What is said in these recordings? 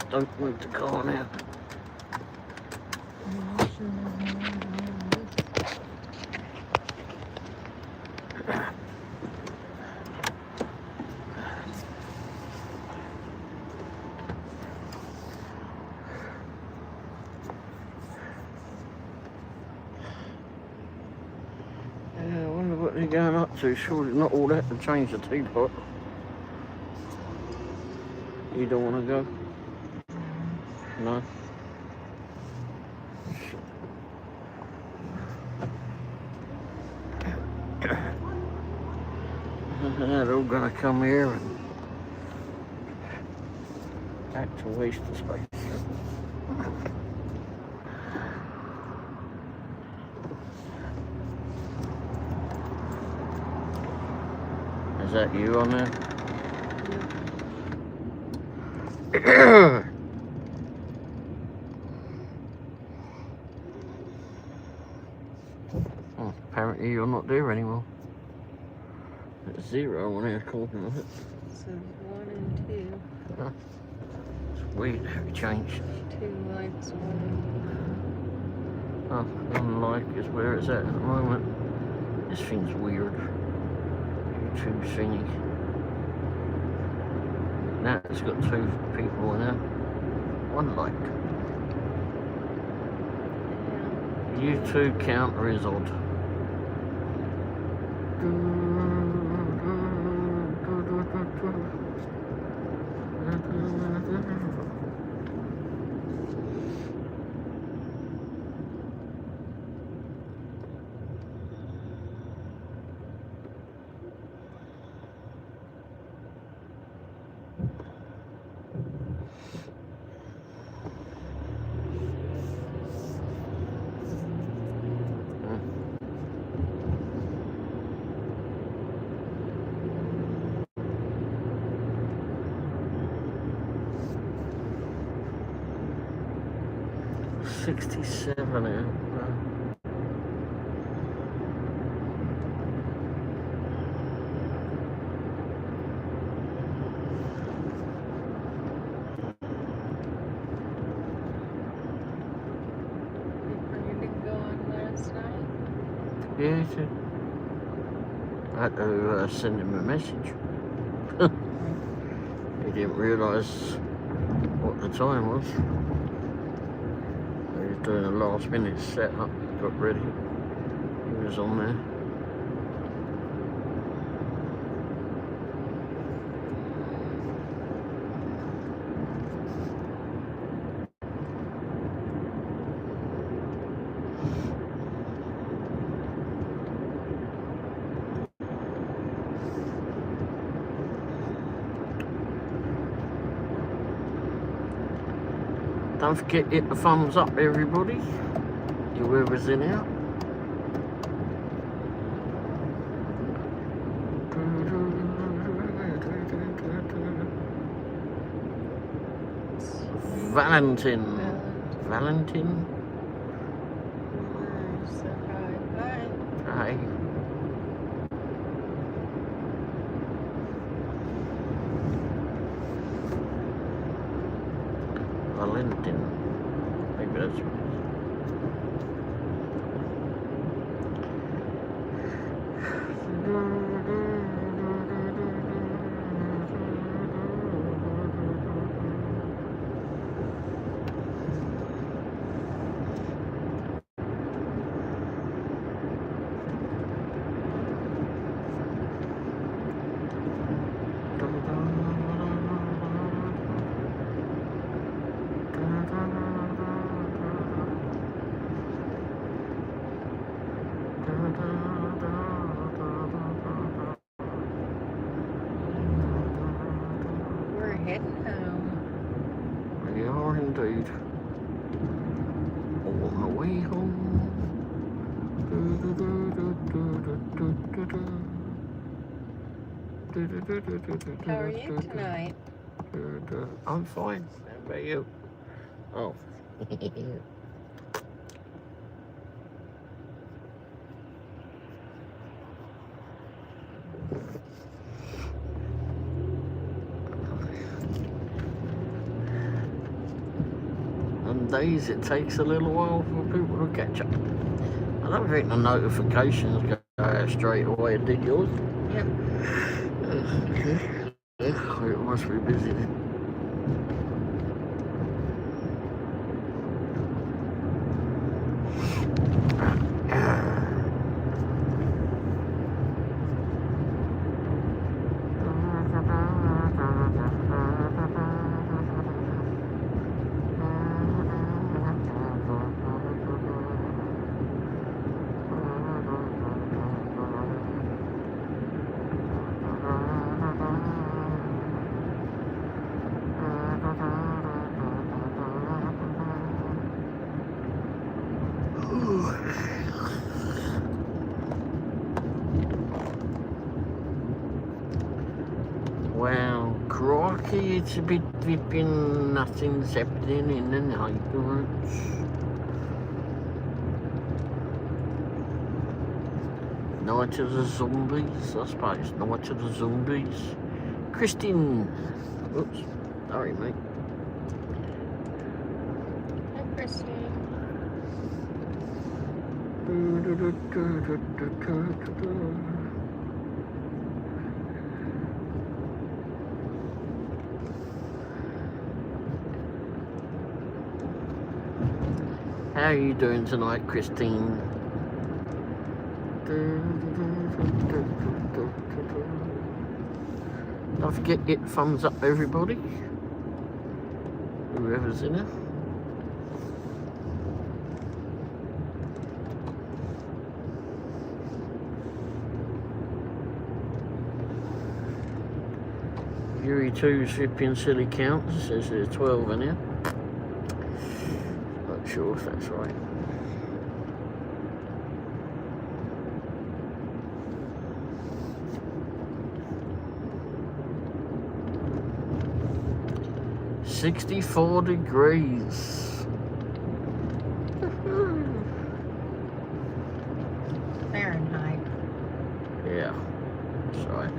Don't move the car now. I wonder what they're going up to. Surely not all that to change the teapot. You don't want to go? No? They're all going to come here and act to waste of space. Is that you on there? Oh, apparently you're not there anymore. There's 0 on our corner of it. So 1 and 2. Huh. It's weird how it changed. 2 lights on. Oh, unlike is where it's at the moment. This thing's weird. YouTube thingy. Now it's got 2 people in it. 1 like. YouTube counter is odd. 67 out. Yeah, he did. I had to send him a message. He didn't realise what the time was. He was doing a last minute setup, got ready. He was on there. Don't forget to hit the thumbs up, everybody. Whoever's in here. Valentin. Hi. Valentin. Maybe that's what it is. We're heading home. We are indeed. On the way home. How are you tonight? I'm fine. How about you? Oh. nowadays it takes a little while for people to catch up. I don't think the notifications go out straight away. Did yours? Yep. It must be busy then. Well, crikey, it's a bit flipping, nothing's happening in the neighbourhoods. Night of the zombies, I suppose. Night of the zombies. Christine! Oops, sorry mate. Hi, Christine. How are you doing tonight, Christine? Don't forget, hit thumbs up, everybody. Whoever's in it. Yuri 2's flipping silly counts. It says there's 12 in here. Not sure if that's right. $64 degrees. Fahrenheit. Yeah, that's right.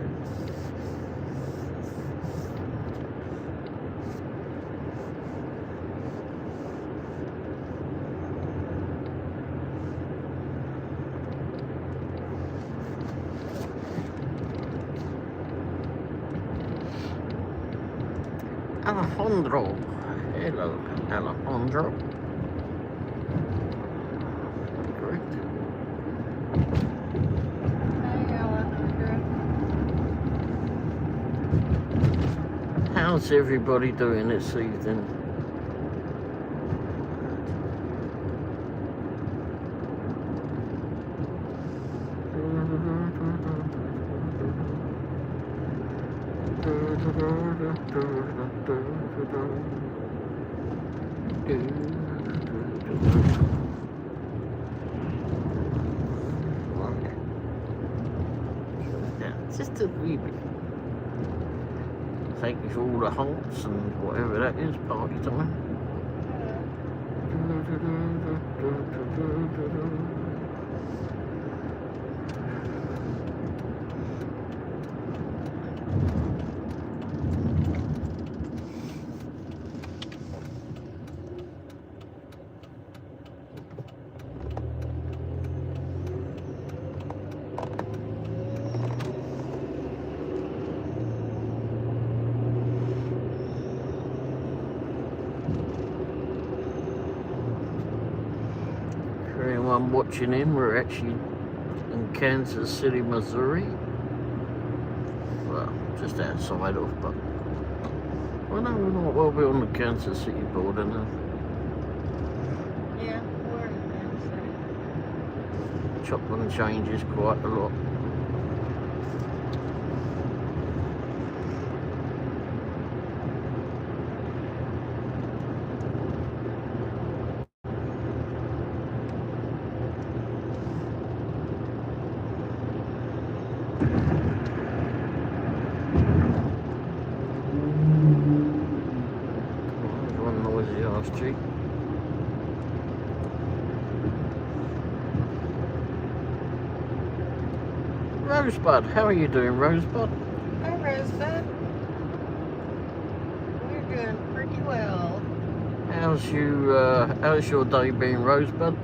Alejandro. Hello, Alejandro. Correct. Hi, Alejandro. How's everybody doing this evening? Yeah, just a wee bit. Thank you for all the hearts and whatever that is, party time. For anyone watching in, we're actually in Kansas City, Missouri. Well, just outside of, but well, no, we're not. Well, we're on the Kansas City border now. Yeah, we're in Kansas City. Chop and changes quite a lot. One noisy ass Jeep. Rosebud, how are you doing, Rosebud? Hi, Rosebud. We're doing pretty well. How's your day been, Rosebud?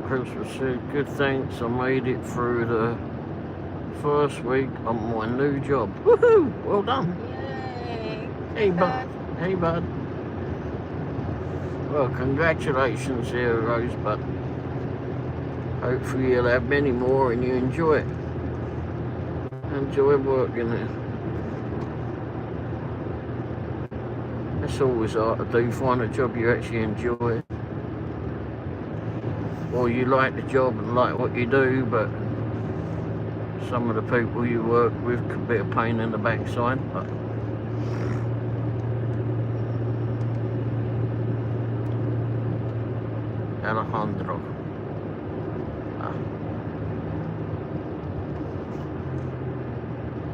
Christmas Eve. Good, thanks. I made it through the first week on my new job. Woohoo! Well done. Yay. Hey, bud. Hey, bud. Well, congratulations here, Rosebud. Hopefully you'll have many more and you enjoy it. Enjoy working there. That's always hard to do, find a job you actually enjoy. Or you like the job and like what you do, but some of the people you work with could be a pain in the backside. But Alejandro.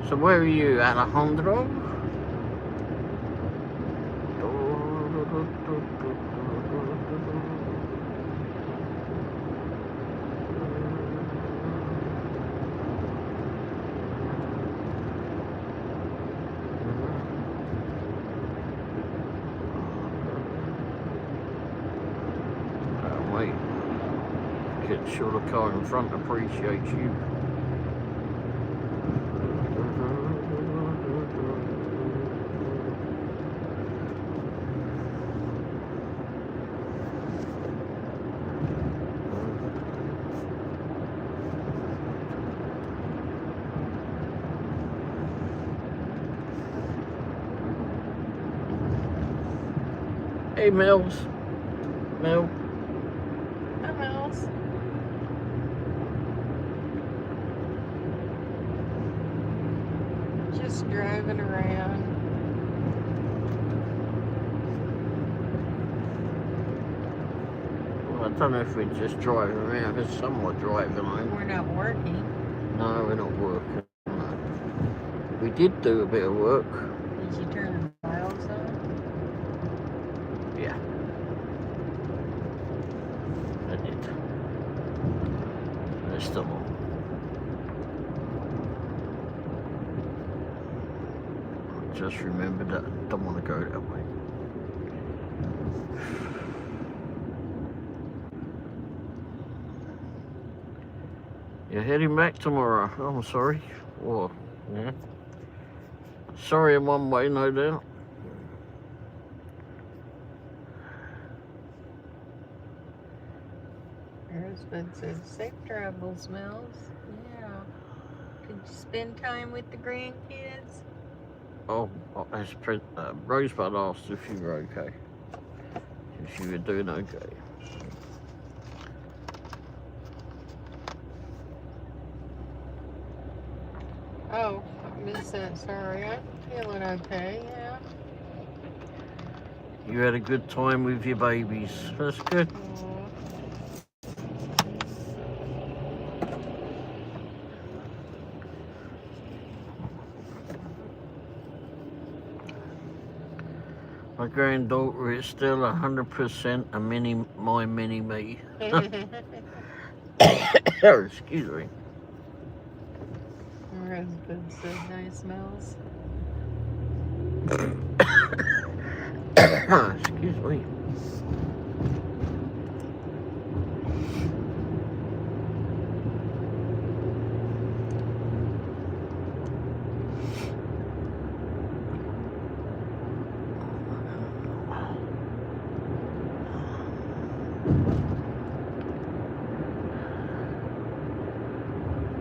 So where are you, Alejandro? Get sure the car in front appreciates you. Hey, Mills. Mel. Hi, Mills. Just driving around. Well, I don't know if we're just driving around. It's somewhat driving home. We're not working. No, we're not working. No. We did do a bit of work. Did you turn the miles on? Yeah. I did. They're still on. I just remembered that I don't want to go that way. You're heading back tomorrow. Oh, I'm sorry. Or, yeah. Sorry in one way, no doubt. Your husband says, safe travels, Mills. Yeah. Did you spend time with the grandkids? Oh, as Rosebud asked if you were okay. If you were doing okay. Oh, I missed that. Sorry. I'm feeling okay, yeah. You had a good time with your babies. That's good. My granddaughter is still 100% my mini me. Excuse me. Her husband said nice Mills. Excuse me.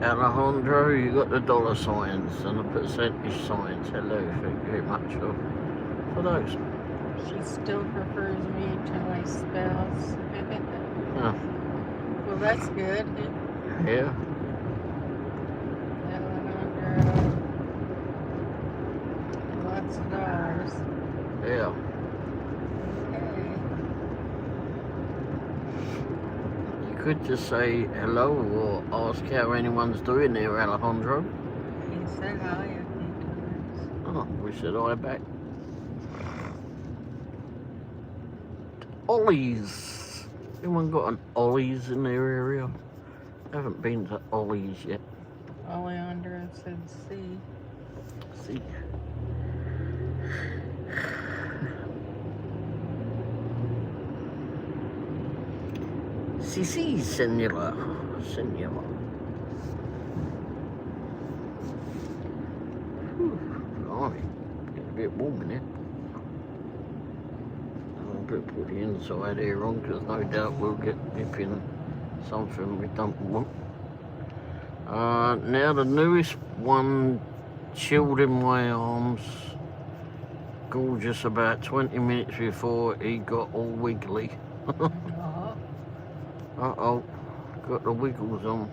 Alejandro, you got the dollar signs and the percentage signs. Hello, thank you very much for those. She still prefers me to my spouse. Oh. Well, that's good. Yeah. Alejandro. Lots of could just say hello or ask how anyone's doing there, Alejandro. He said hi a few times. Oh, we said hi back. Ollie's. Anyone got an Ollie's in their area? I haven't been to Ollie's yet. Alejandro said see. See. Sí, señora. Señora. Blimey. Getting a bit warm in here. I'll put the inside air on because no doubt we'll get nipping something we don't want. Now the newest one chilled in my arms. Gorgeous about 20 minutes before he got all wiggly. Uh-oh, got the wiggles on.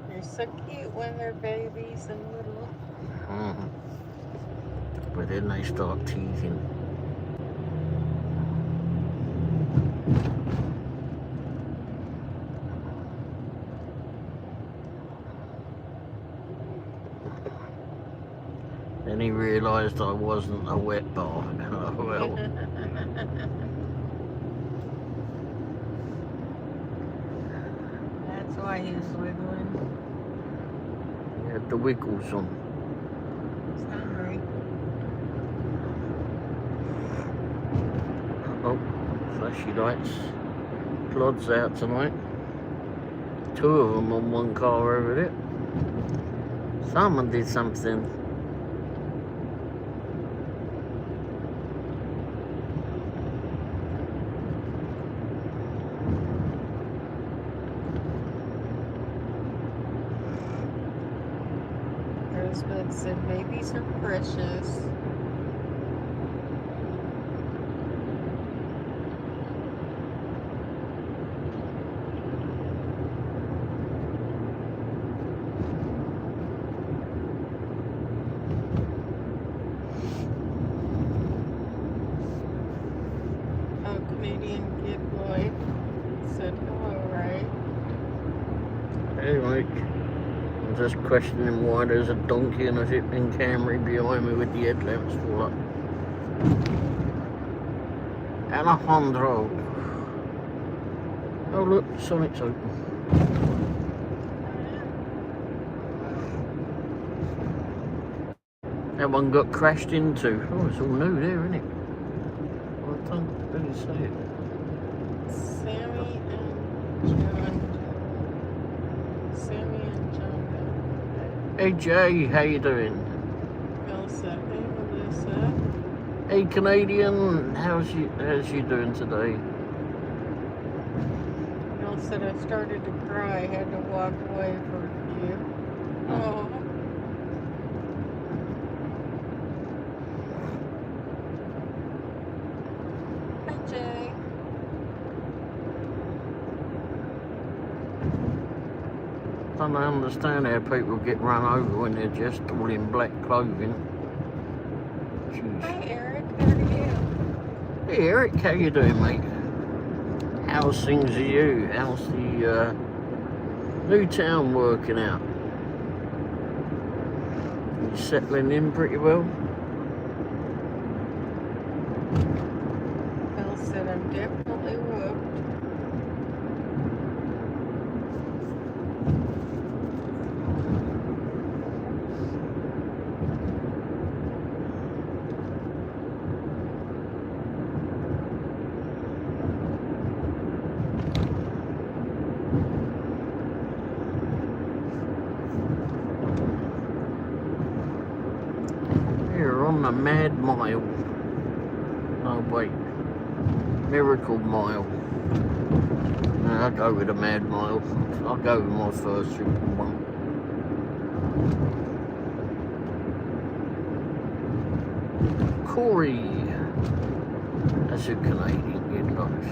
They're so cute when they're babies and little. But then they start teething. Then he realised I wasn't a wet bar. Oh, well. That's why he was wiggling. He had the wiggles on. He's hungry. Oh, flashy lights. Plods out tonight. 2 of them on one car over there. Someone did something. Rosebud said babies are precious. Oh, Canadian Kid Boy said hello, right? Hey, Mike. I'm just questioning why there's a donkey and a zipping Camry behind me with the headlamps full up. Alejandro. Oh, look, Sonic's open. That one got crashed into. Oh, it's all new there, isn't it? Well done. Who did you say it? Sammy and John. Sammy and John. Hey, Jay, how you doing? Melissa. Hey, Melissa. Hey, Canadian, how's you doing today? Mel said I started to cry. I had to walk away for a few. Oh. Hi, Jay. I don't understand how people get run over when they're just all in black clothing. Jeez. Hi, Eric. How are you? Hey, Eric, how you doing, mate? How's things with you? How's the new town working out? You settling in pretty well? Mel said I'm definitely whooped. You're on the Mad Mile. Oh, wait. Miracle Mile. No, I'll go with the Mad Mile. I'll go with my first simple one. Corey. That's a Canadian kid, likes.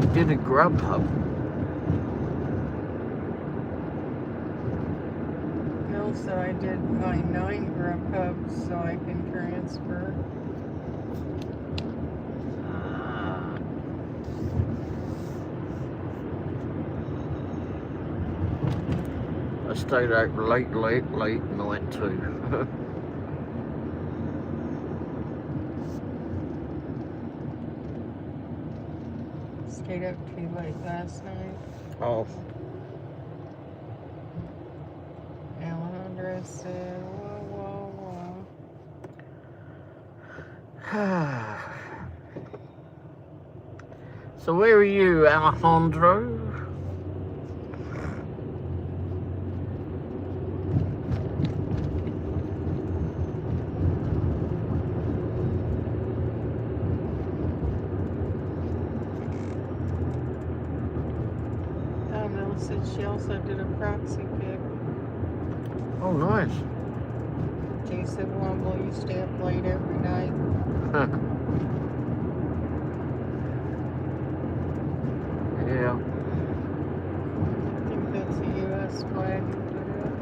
He did a grub hub. so I did my 9 grub hubs so I can transfer. I stayed out late night too. Stayed up too late last night. Oh. Alejandra said, whoa. So where are you, Alejandro? Mel said she also did a proxy pick. Oh, nice. She said Womble, you stay up late every night. Yeah. I think that's a U.S. flag you put up.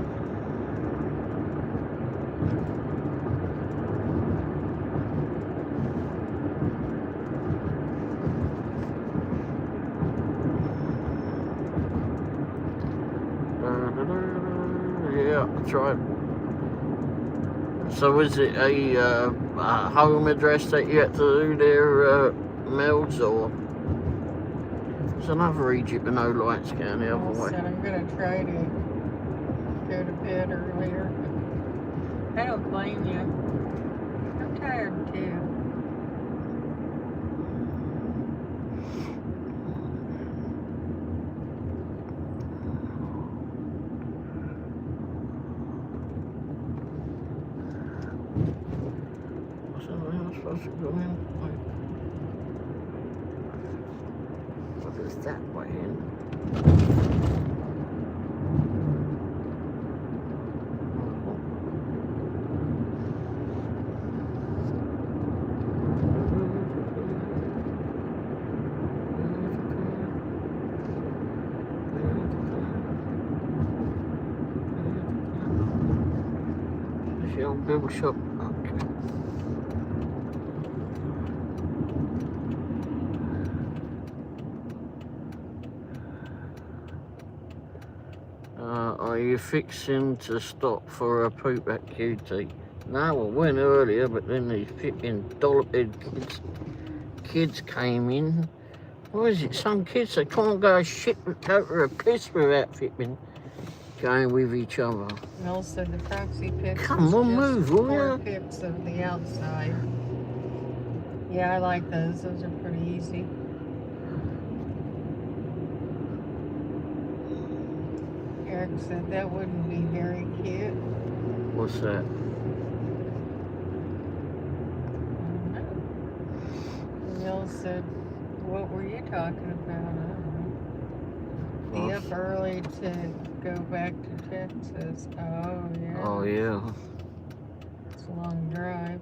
Yeah, that's right. So is it a home address that you had to do their mails, or there's another Egypt with no lights going the other way? I'm going to try to go to bed earlier. I don't blame you. I'm tired too. Supposed to go in. What is that way in? Is the old Bible shop? Okay. Are you fixing to stop for a poop at QT? No, I went earlier, but then these flipping dollop-head kids came in. What is it? Some kids, they can't go to a piss without flipping going with each other. Mel said the proxy pics. Come on, move, will ya? Pics of the outside. Yeah, I like those. Those are pretty easy. Eric said that wouldn't be very cute. What's that? Mel said, what were you talking about? Be up early to go back to Texas. Oh, yeah. Oh, yeah. It's a long drive.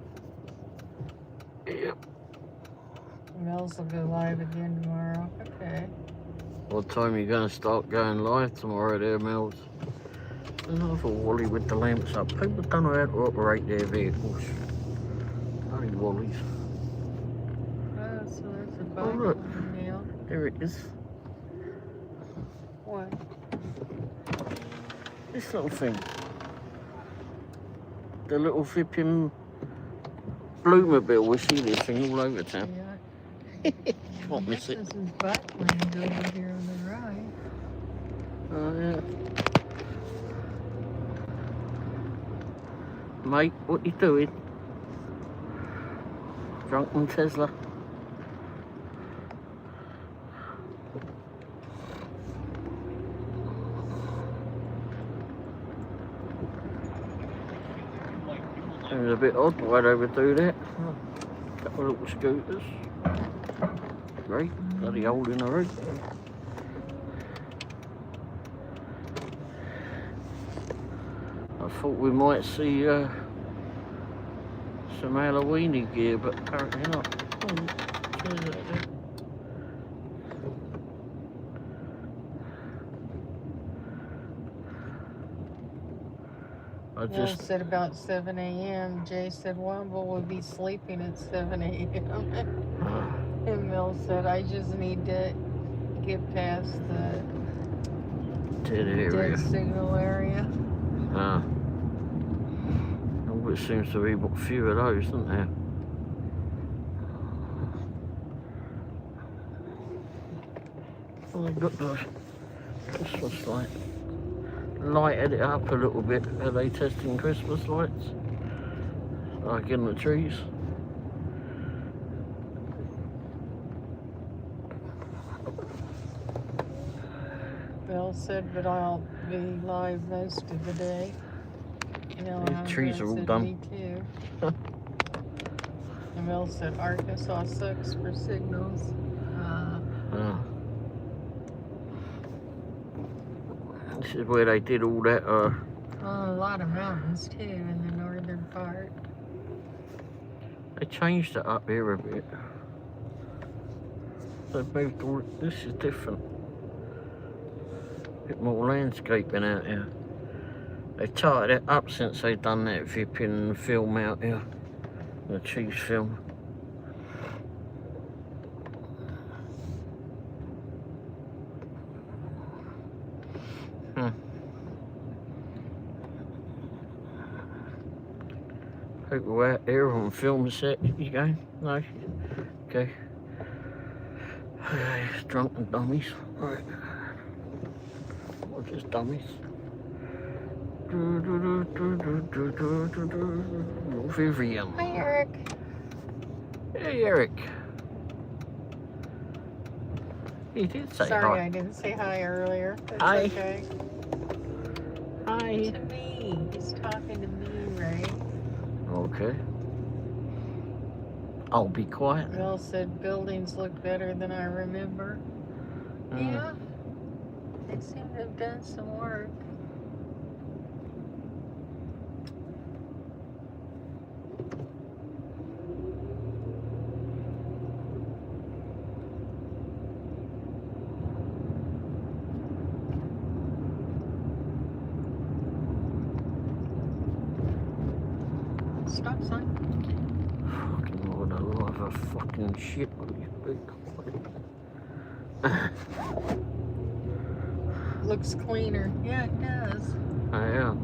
Yep. Mel's will go live again tomorrow. Okay. What time are you going to start going live tomorrow there, Mills? Another Wally with the lamps up. People don't know how to operate their vehicles. Bloody Wallies. Oh, so that's a bike. Oh, look. Nail. There it is. What? This little thing. The little flipping Bluemobile. We see this thing all over town. Yeah. Can't miss it. This is bike lanes over here on the right. Oh, yeah. Mate, what you doing? Drunken Tesla. It was a bit odd why they would do that. Couple of little scooters. Great, bloody hole in the roof. I thought we might see some Halloweeny gear, but apparently not. Oh, where's that then? I Will just, said about 7 a.m. Jay said Womble will be sleeping at 7 a.m. And Mel said, I just need to get past the dead area. dead signal area. It seems to be a few of those, isn't there? Well, they've got the Christmas light. Lighted it up a little bit. Are they testing Christmas lights? Like in the trees? Bill said, but I'll be live most of the day. These trees are all said, done. Me too. And Bill said, Arkansas sucks for signals. This is where they did all that. A lot of mountains too in the northern part. They changed it up here a bit. They've moved all. This is different. A bit more landscaping out here. They've tightened it up since they've done that Vipping film out here. The cheese film. People out here on film set. You going? No? Okay. Drunken dummies. Right. Or just dummies. Vivian. Hi, Eric. Hey, Eric. He did say Sorry, hi. I didn't say hi earlier. That's Hi. okay. Hi. To me. He's talking to me, right? Okay. I'll be quiet. Bill said buildings look better than I remember. Yeah. They seem to have done some work. Stop sign. Fucking Lord, I love a fucking shit on you big. Looks cleaner. Yeah, it does. Yeah.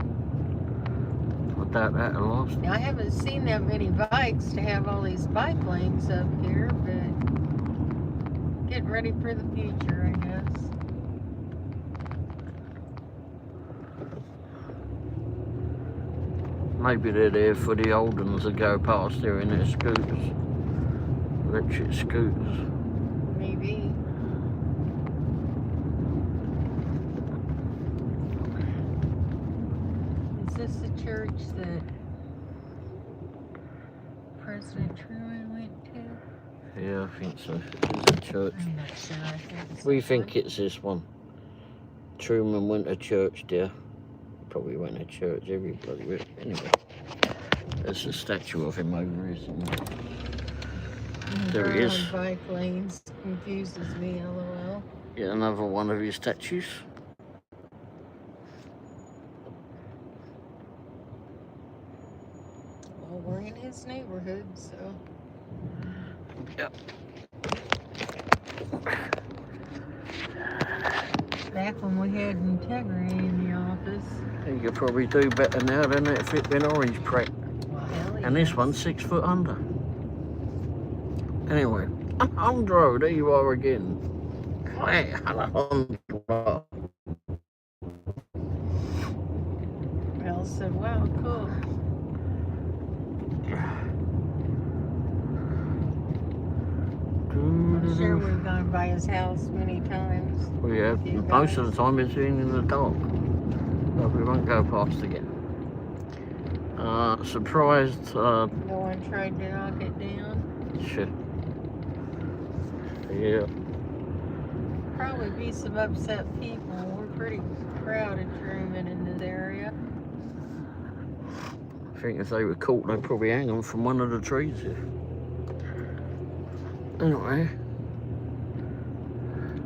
I doubt that a lot. Now, I haven't seen that many bikes to have all these bike lanes up here, but getting ready for the future, I guess. Maybe they're there for the old ones that go past there in their scooters. Electric scooters. Maybe. Is this the church that President Truman went to? Yeah, I think so. It's a church. I'm not sure. I think it's We this think one. it's this one. Truman went to church there. Probably went to church, everybody went. Anyway, there's a statue of him over here somewhere. There he is. Bike lanes confuses me, lol. Yeah, another one of his statues. Well, we're in his neighborhood, so. Yep. Back when we had integrity in the office. You could probably do better now than that flipping orange prep. Well, hell And this yes. one's 6 foot under. Anyway, Alejandro, there you are again. Hey, Alejandro. Mel said, wow, cool. I'm sure we've gone by his house many times. We have. You Most of guys. the time it's been in the dark. But we won't go past again. Surprised. No one tried to knock it down. Shit. Yeah. Probably be some upset people. We're pretty crowded, Truman, in this area. I think if they were caught, they'd probably hang them from one of the trees here. Anyway.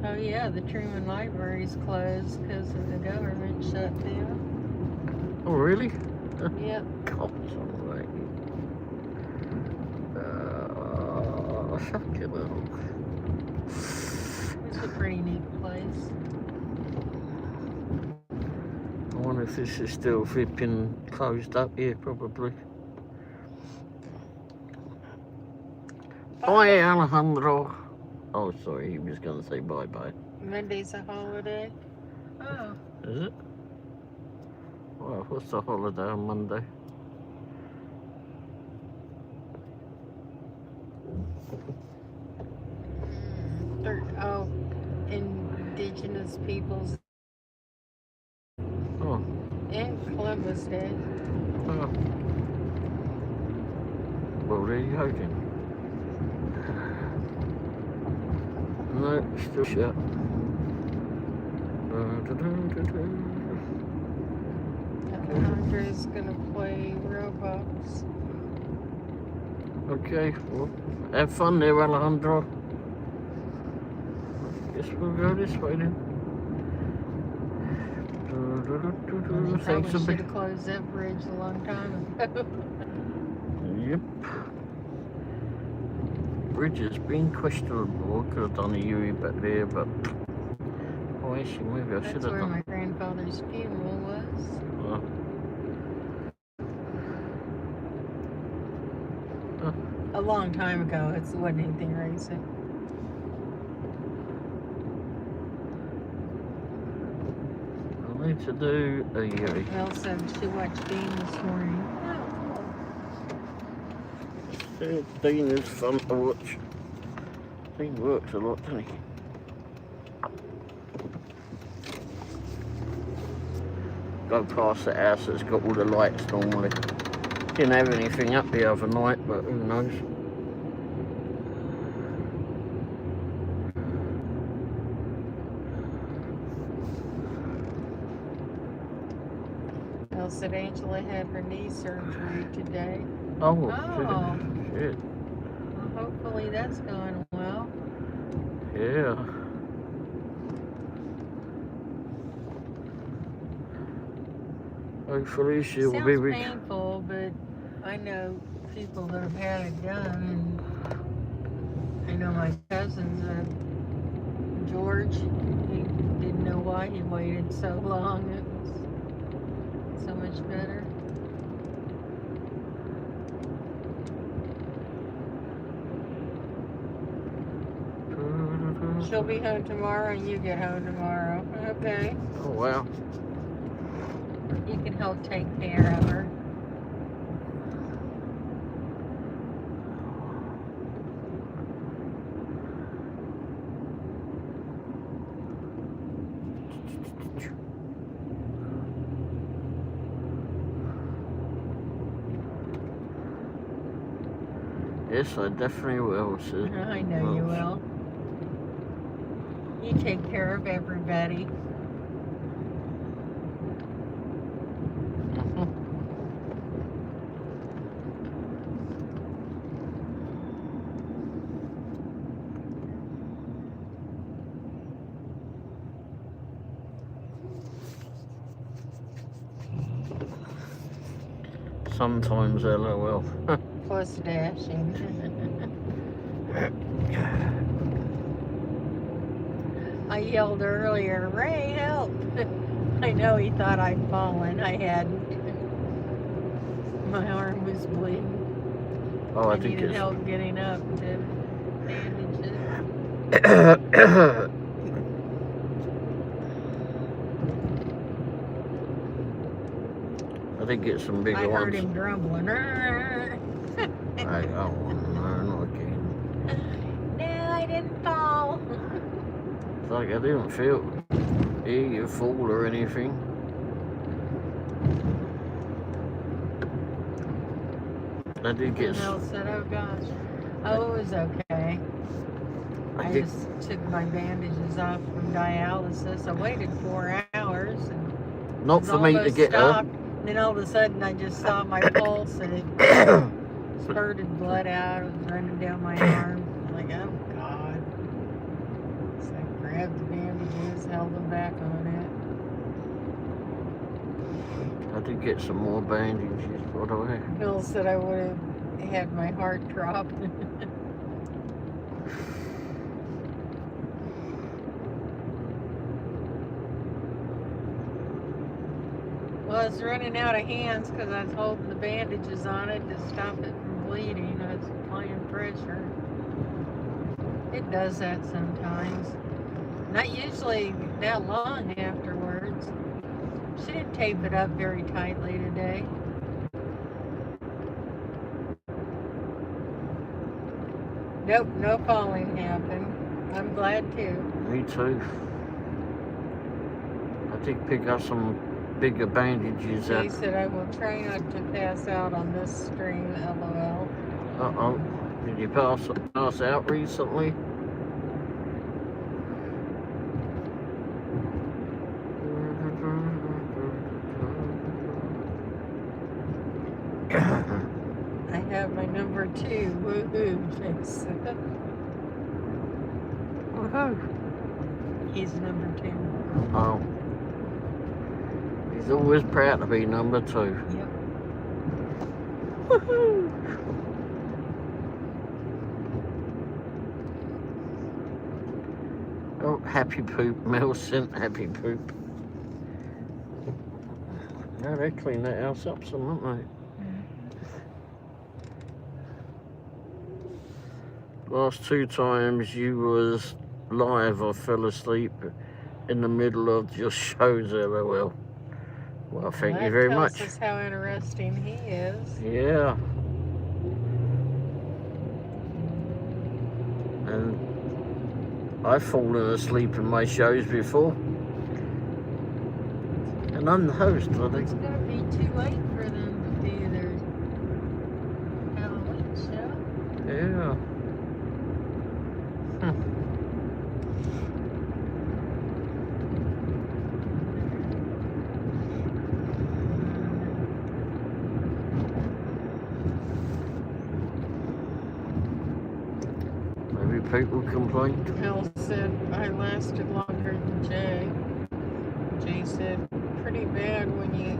Oh yeah, the Truman Library's closed because of the government shutdown. Oh, really? Yep. Gosh, alright. Fuck it up. It's a pretty neat place. I wonder if this is still flipping closed up here, probably. Bye, Alejandro. Oh, sorry, he was going to say bye-bye. Monday's a holiday. Oh. Is it? Well, what's the holiday on Monday? Oh, Indigenous Peoples Oh, and Columbus Day. oh. Well, there you go then. No, still shut. Andre's gonna play Roblox. Okay, well, have fun there, Alejandro. Guess we'll go this way then. They Thanks probably a should bit. have closed that bridge a long time ago. Yep. Bridge has been questionable. Could have done a U back there, but oh, actually, maybe I should That's have where done. my grandfather's funeral was. A long time ago. It wasn't anything recent. I need to do a U. Mel said she watched Dean this morning. Dean is fun to watch. Dean works a lot, doesn't he? Go past the house that's got all the lights normally. Didn't have anything up the other night, but who knows? Mel said Angela had her knee surgery today. Oh, Well, shit. hopefully that's going well. Yeah. Hopefully she'll Sounds be painful, but I know people that have had it done, and I know my cousins, George, he didn't know why he waited so long. It was so much better. She'll be home tomorrow and you get home tomorrow. Okay. Oh, wow. You can help take care of her. Yes, I definitely will, Sue. I know you will. You take care of everybody. Sometimes, LOL. Plus dashing. I yelled earlier, Ray, help! I know he thought I'd fallen. I hadn't. My arm was bleeding. Oh, I needed help getting up to bandage it. I did get some bigger I ones. heard him grumbling. Oh, no, not again. No, I didn't fall. It's like I didn't hear you fall or anything. I did get Mel said, oh gosh. Oh, it was okay. I just took my bandages off from dialysis. I waited 4 hours. And not for me to get stopped. And then all of a sudden I just saw my pulse and it spurted blood out. It was running down my arm. I'm like, oh God. So I grabbed the bandages, held them back on I did get some more bandages, what do I have? Bill said I would have had my heart drop. Well, I was running out of hands because I was holding the bandages on it to stop it from bleeding. I was applying pressure. It does that sometimes. Not usually that long afterwards. She didn't tape it up very tightly today. Nope, no falling happened. I'm glad too. Me too. I did pick up some bigger bandages. He said I will try not to pass out on this stream, LOL. Uh-oh. Did you pass out recently? I have my number 2. Woohoo, Jason. Woohoo. He's number 2. Oh. He's always proud to be number 2. Yep. Woohoo. Oh, happy poop. Mel sent happy poop. Now they clean that house up some, don't they? Last 2 times you was live, I fell asleep in the middle of your shows, LOL. Well, thank you very much. That tells us how interesting he is. Yeah. And I've fallen asleep in my shows before. And I'm the host, I think. It's gonna be too late for them to do their Halloween show. Yeah. Maybe people complained. Bill said I lasted longer than Jay. Jay said pretty bad when you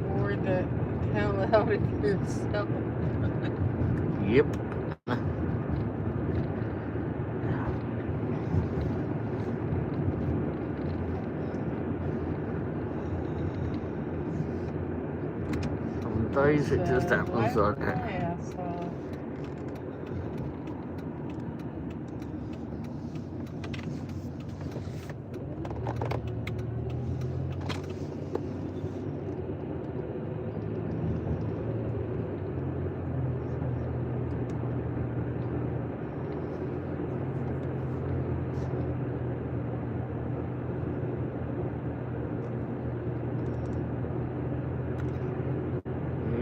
wore the hell out of yourself. Yep. Some days it just happens like that.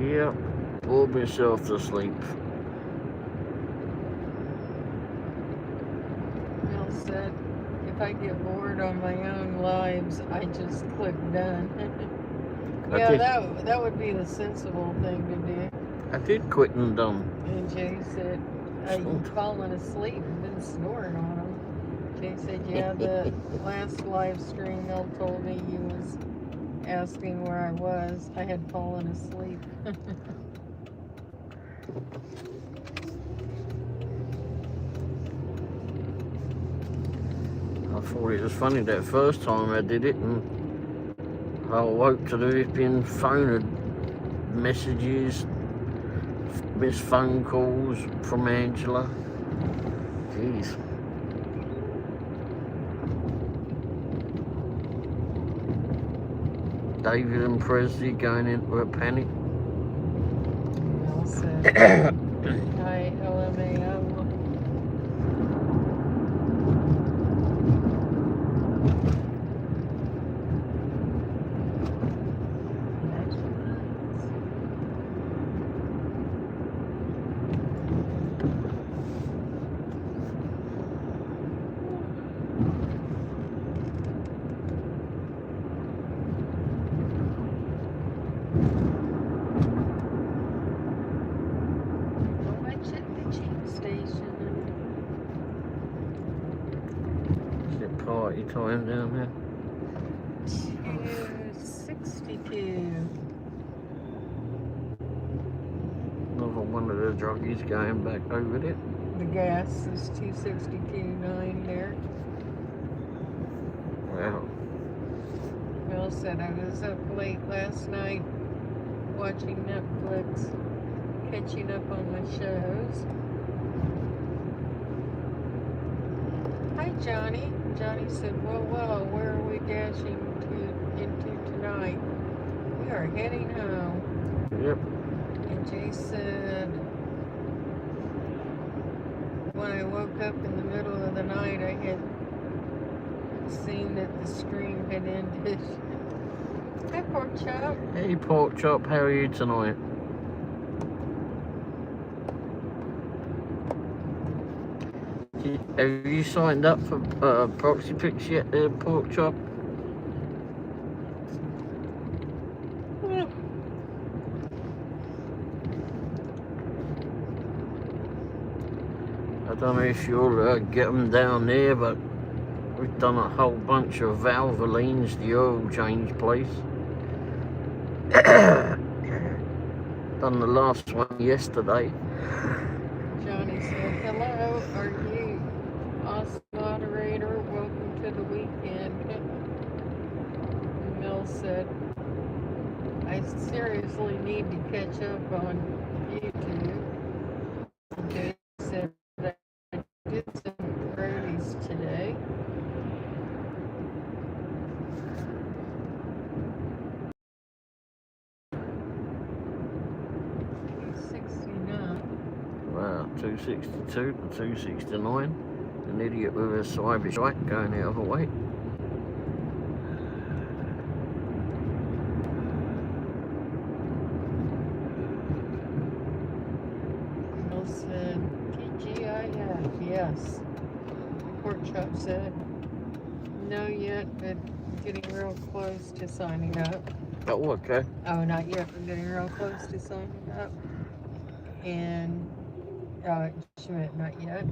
Yep, pulled myself to sleep. Bill said, if I get bored on my own lives, I just click done. Yeah, that would be the sensible thing to do. I did quit and done. And Jay said, you've fallen asleep and been snoring on him. Jay said, yeah, the last live stream, Mel told me he was asking where I was. I had fallen asleep. I thought it was funny that first time I did it, and I awoke to there being phone messages, missed phone calls from Angela. Jeez. David and Presley going into a panic. Mel said, hi, LMAO. Party time down there. 2, 6, 262. Another one of the druggies going back over there. The gas is 262.9 there. Wow. Bill said I was up late last night watching Netflix, catching up on my shows. Hi, Johnny. Johnny said, well, where are we dashing into tonight? We are heading home. Yep. And Jay said, when I woke up in the middle of the night, I had seen that the stream had ended. Hi, Pork Chop. Hey, Pork Chop, how are you tonight? Have you signed up for Proxy Picks yet, Pork Chop? I don't know if you'll get them down there, but we've done a whole bunch of Valvolines, the oil change place. Done the last one yesterday. Johnny said, hello, are you awesome moderator? Welcome to the weekend. Mel said, I seriously need to catch up on YouTube. Jay said, I did some parodies today. Wow, 262 to 269. An idiot with a cyber shite going the other way. Bill said, TGIF, yes. Pork Chop said, no yet, but getting real close to signing up. Oh, okay. Oh, not yet, but getting real close to signing up. And Schmidt, not yet.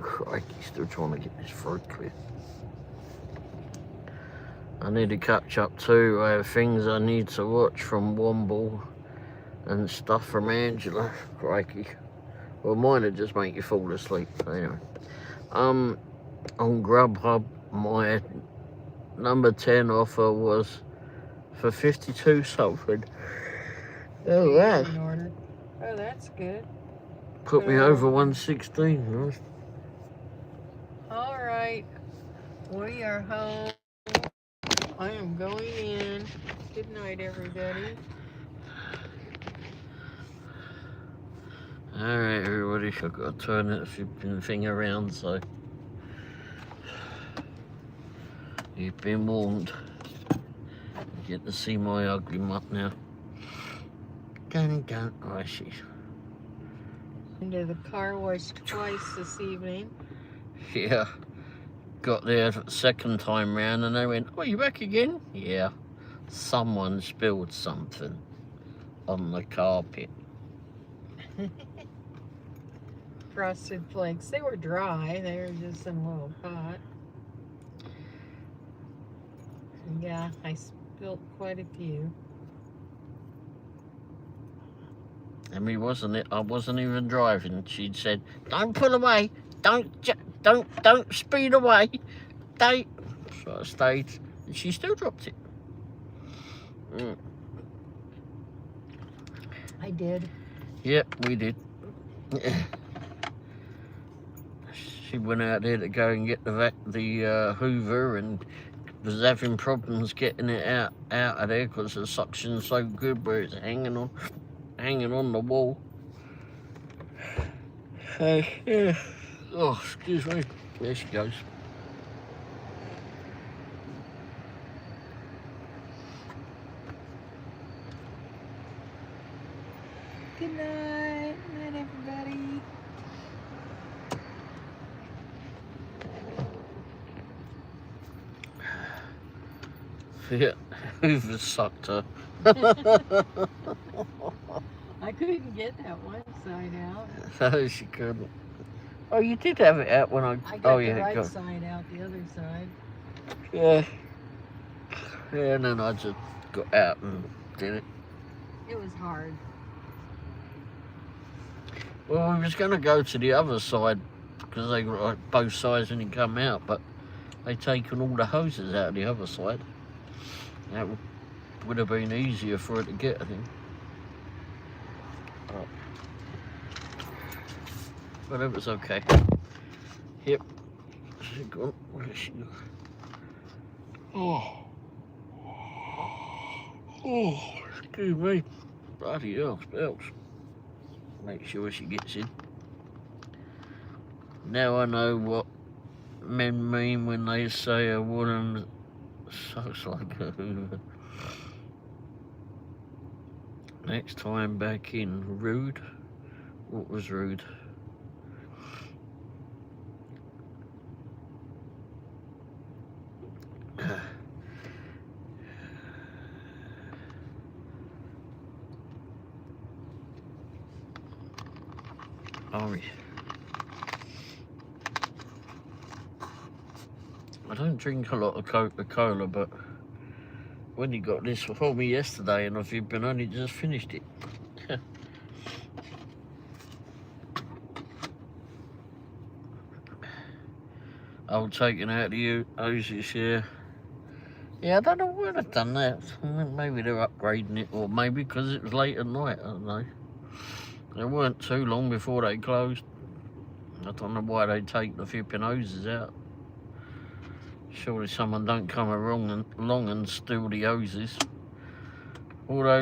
Crikey, still trying to get this throat clear. I need to catch up too. I have things I need to watch from Womble and stuff from Angela. Crikey. Well, mine would just make you fall asleep. Anyway. On Grubhub, my number 10 offer was for 52 something. Oh, wow. Oh, that's good. Put me over 116. Nice. All right. We are home. I am going in. Good night, everybody. Alright, everybody. I've got to turn that flipping thing around, so you've been warned. You get to see my ugly mutt now. Don't. Oh, she's. Into the car wash twice this evening. Yeah. Got there the second time round and they went, oh, you back again? Yeah. Someone spilled something on the carpet. Frosted Flakes. They were dry. They were just in a little pot. Yeah, I spilled quite a few. And I wasn't even driving. She'd said, don't pull away. Don't speed away. Don't. So I stayed and she still dropped it. I did. Yep, we did. She went out there to go and get the Hoover and was having problems getting it out of there because the suction's so good where it's hanging on the wall. Yeah. Oh, excuse me. There she goes. Good night. Good night, everybody. Yeah, Hoover sucked her. I couldn't couldn't get that one side out. No, she couldn't. Oh, you did have it out when I. I Oh, got the yeah, right got. side out, the other side. Yeah. Yeah, and then I just got out and did it. It was hard. Well, we was going to go to the other side because they got like both sides and it come out, but they taken all the hoses out of the other side. That would have been easier for it to get, I think. Oh. But it was okay. Yep. She gone. Where is she gone? Oh. Oh, excuse me. Bloody hell, spells. Make sure she gets in. Now I know what men mean when they say a woman sucks like a hoover. Next time back in. Rude? What was rude? Oh, I don't drink a lot of Coca-Cola, but when you got this for me yesterday and I've been only just finished it. I'll take it out of you, hoses here. Yeah, I don't know why they've done that. Maybe they're upgrading it, or maybe because it was late at night, I don't know. They weren't too long before they closed. I don't know why they take the flipping hoses out. Surely someone don't come along and steal the hoses. Although,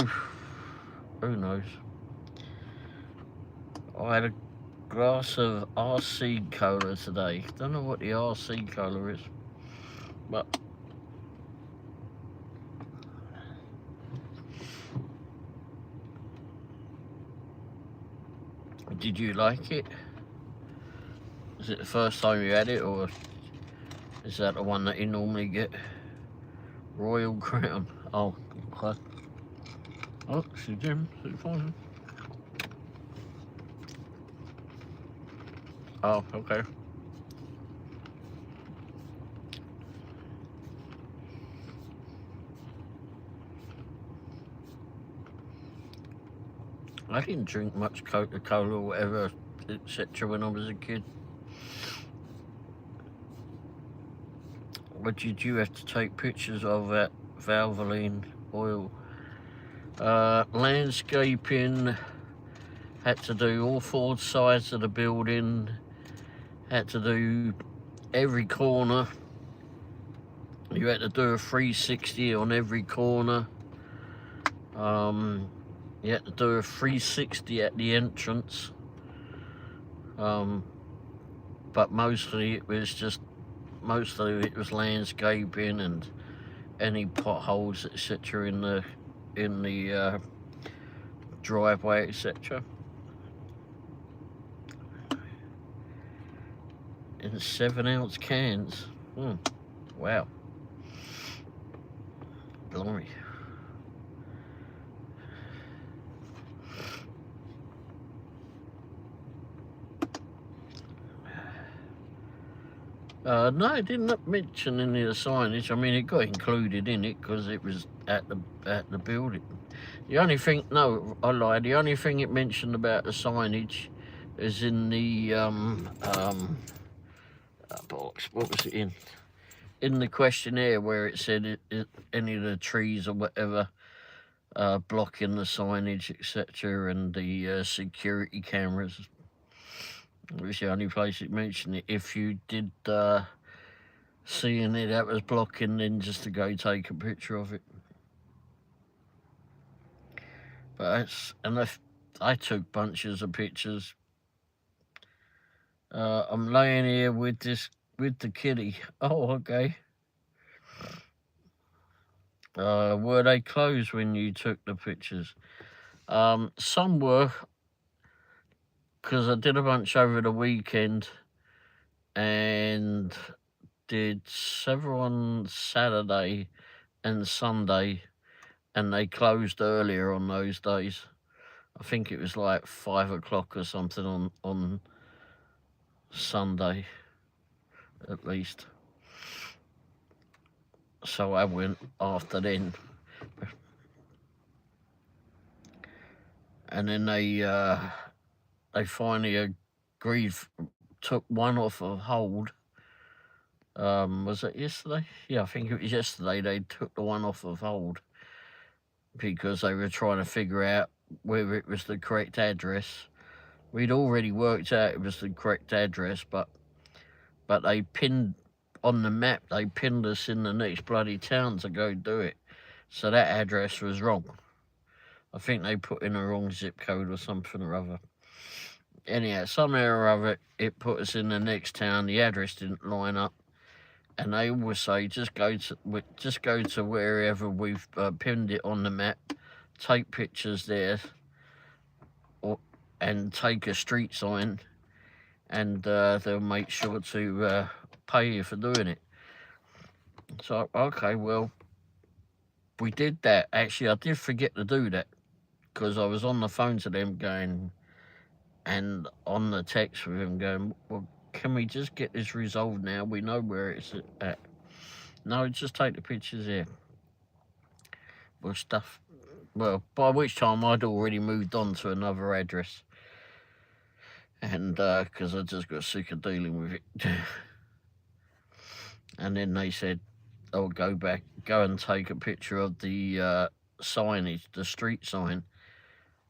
who knows? I had a glass of RC cola today. Don't know what the RC cola is, but did you like it? Is it the first time you had it, or is that the one that you normally get? Royal Crown. Oh, okay. Oh, see Jim, see fine. Oh, okay. I didn't drink much Coca-Cola or whatever, etc. when I was a kid. But did you have to take pictures of that Valvoline oil? Landscaping, had to do all four sides of the building, had to do every corner. You had to do a 360 on every corner. You had to do a 360 at the entrance. But mostly it was landscaping and any potholes, etc. in the driveway, etc. In 7-ounce cans. Wow. Glory. No, it didn't mention any of the signage. I mean, it got included in it because it was at the building. The only thing, no, I lied. The only thing it mentioned about the signage is in the box. What was it in? In the questionnaire where it said any of the trees or whatever blocking the signage, etc., and the security cameras. It was the only place it mentioned it. If you did see any that was blocking, then just to go take a picture of it. But I took bunches of pictures. I'm laying here with the kitty. Oh, okay. Were they closed when you took the pictures? Some were, because I did a bunch over the weekend and did several on Saturday and Sunday, and they closed earlier on those days. I think it was like 5 o'clock or something on Sunday, at least. So I went after then. And then they finally agreed, took one off of hold. Was it yesterday? Yeah, I think it was yesterday. They took the one off of hold because they were trying to figure out whether it was the correct address. We'd already worked out it was the correct address, but they pinned on the map. They pinned us in the next bloody town to go do it. So that address was wrong. I think they put in a wrong zip code or something or other. Anyhow, somehow or other, it put us in the next town. The address didn't line up, and they always say just go to wherever we've pinned it on the map, take pictures there, and take a street sign, and they'll make sure to pay you for doing it. So okay, well, we did that. Actually, I did forget to do that because I was on the phone to them going, and on the text with him going, well, can we just get this resolved now? We know where it's at. No, just take the pictures here. Well, by which time I'd already moved on to another address. And because I just got sick of dealing with it. And then they said, oh, go and take a picture of the signage, the street sign,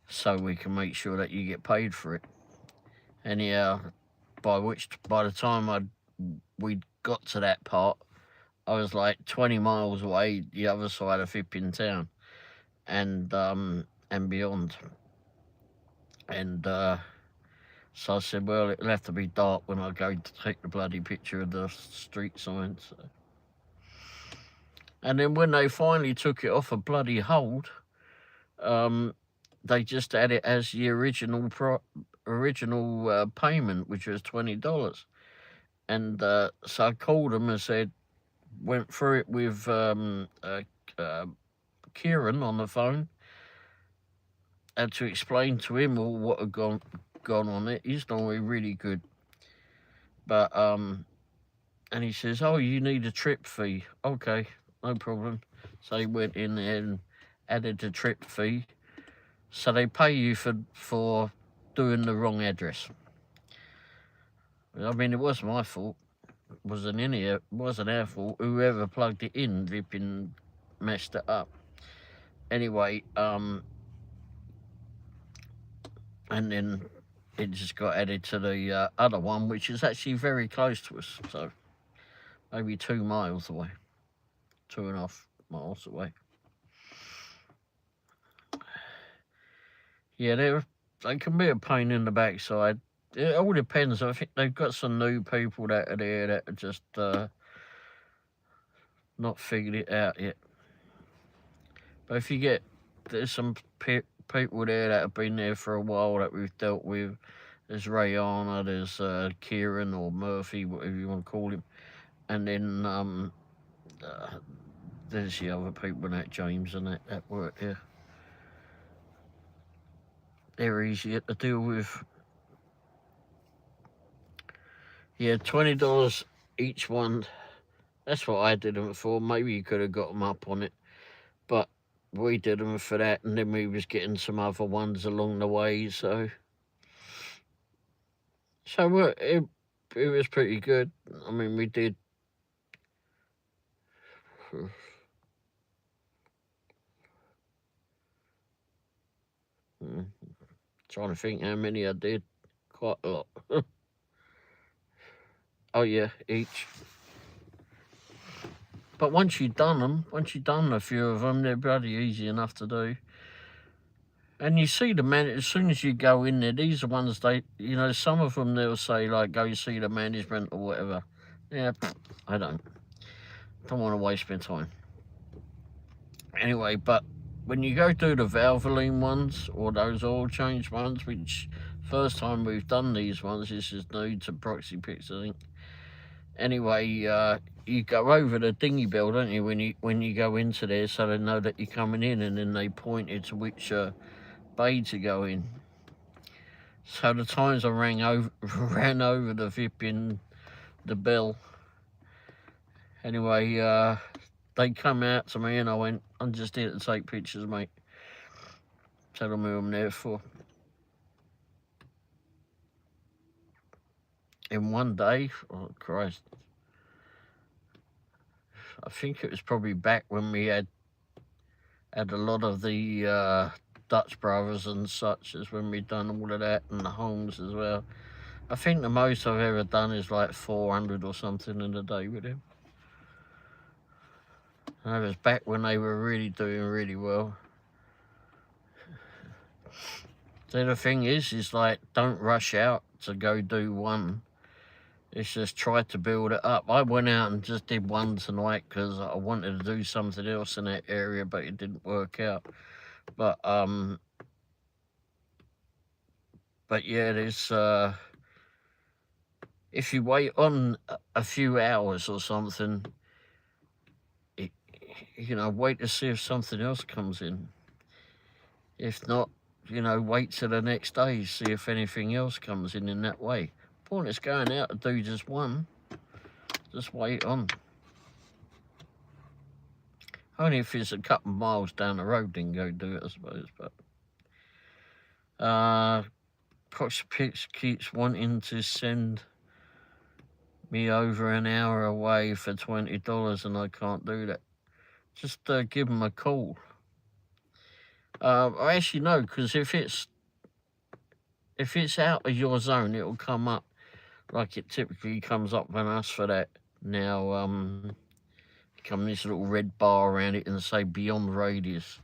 so we can make sure that you get paid for it. Anyhow, by the time we got to that part, I was like 20 miles away, the other side of flipping town, and beyond. And so I said, well, it'll have to be dark when I go to take the bloody picture of the street sign. So. And then when they finally took it off a bloody hold, they just had it as the original payment, which was $20. And so I called them and went through it with Kieran on the phone. Had to explain to him all what had gone on it. He's normally really good. But, and he says, oh, you need a trip fee. Okay, no problem. So he went in there and added the trip fee. So they pay you for doing the wrong address. I mean, it wasn't my fault. It wasn't our fault. Whoever plugged it in, flipping messed it up. Anyway, and then it just got added to the other one, which is actually very close to us. So maybe 2 miles away, 2.5 miles away. Yeah, they can be a pain in the backside. It all depends. I think they've got some new people that are there that are just not figured it out yet. But if you there's some people there that have been there for a while that we've dealt with. There's Rayana, there's Kieran or Murphy, whatever you want to call him. And then there's the other people, that James and that work there. They're easier to deal with. Yeah, $20 each one. That's what I did them for. Maybe you could have got them up on it. But we did them for that, and then we was getting some other ones along the way, so it was pretty good. I mean, we did trying to think how many I did. Quite a lot. Oh yeah, each. But once you've done a few of them, they're bloody easy enough to do. And you see the man, as soon as you go in there, these are ones some of them they'll say, like, go see the management or whatever. Yeah, I don't want to waste my time. Anyway, but when you go do the Valvoline ones or those oil change ones, which first time we've done these ones, this is new to Proxy Picks, I think. Anyway, you go over the dinghy bell, don't you, when you go into there, so they know that you're coming in, and then they point you to which bay to go in. So the times I ran over the flipping the bell. Anyway, they come out to me and I went, I'm just here to take pictures, mate. Tell them who I'm there for. In one day, oh Christ, I think it was probably back when we had a lot of the Dutch brothers and such, as when we'd done all of that, and the homes as well. I think the most I've ever done is like 400 or something in a day with him. And that was back when they were really doing really well. So the thing is like, don't rush out to go do one. It's just try to build it up. I went out and just did one tonight because I wanted to do something else in that area, but it didn't work out. But yeah, there's if you wait on a few hours or something, wait to see if something else comes in. If not, wait till the next day, see if anything else comes in that way. Point is going out to do just one. Just wait on. Only if it's a couple of miles down the road, then go do it, I suppose. But Proxipix keeps wanting to send me over an hour away for $20, and I can't do that. Just give them a call. I actually know, because if it's out of your zone, it'll come up like it typically comes up on us for that. Now, come this little red bar around it and say beyond radius.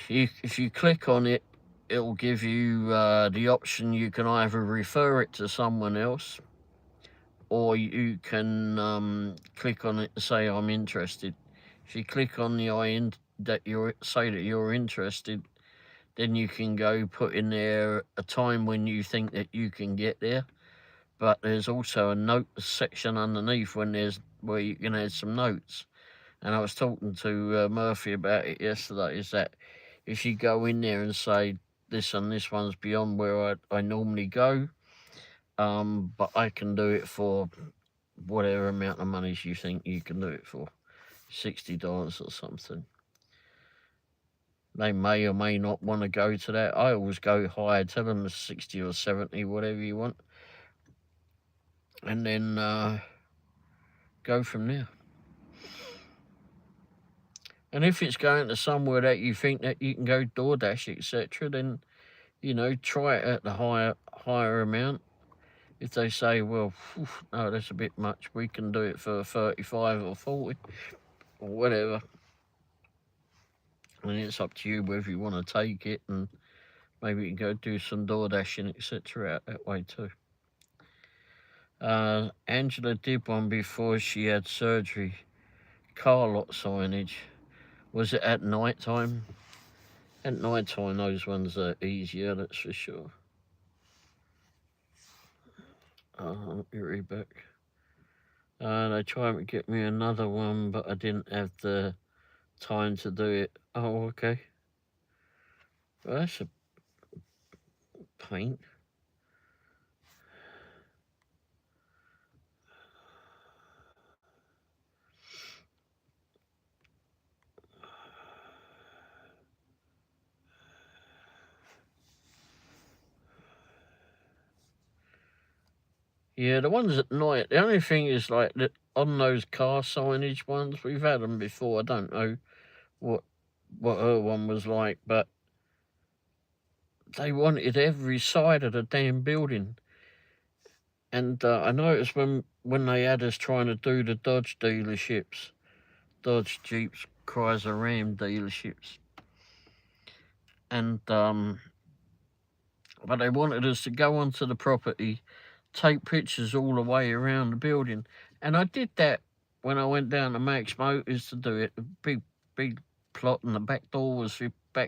If you click on it, it'll give you the option. You can either refer it to someone else, or you can click on it and say I'm interested. If you click on the that you're interested, then you can go put in there a time when you think that you can get there. But there's also a note section underneath where you can add some notes. And I was talking to Murphy about it yesterday, is that if you go in there and say this and this one's beyond where I normally go, but I can do it for whatever amount of money you think you can do it for, $60 or something. They may or may not want to go to that. I always go higher, tell them 60 or 70, whatever you want. And then go from there. And if it's going to somewhere that you think that you can go DoorDash, etc., then, try it at the higher amount. If they say, well, no, that's a bit much, we can do it for 35 or 40 or whatever. And it's up to you whether you want to take it, and maybe you can go do some DoorDashing, etc. out that way too. Angela did one before she had surgery. Car lot signage. Was it at night time? At night time, those ones are easier, that's for sure. Let me read back. They tried to get me another one, but I didn't have the time to do it. Oh, okay. Well, that's a pain. Yeah, the ones at night, the only thing is like that on those car signage ones, we've had them before. I don't know what her one was like, but they wanted every side of the damn building. And I noticed when they had us trying to do the Dodge dealerships, Dodge, Jeeps, Chrysler, Ram dealerships, and but they wanted us to go onto the property, take pictures all the way around the building. And I did that when I went down to Max Motors to do it. A big plot, and the back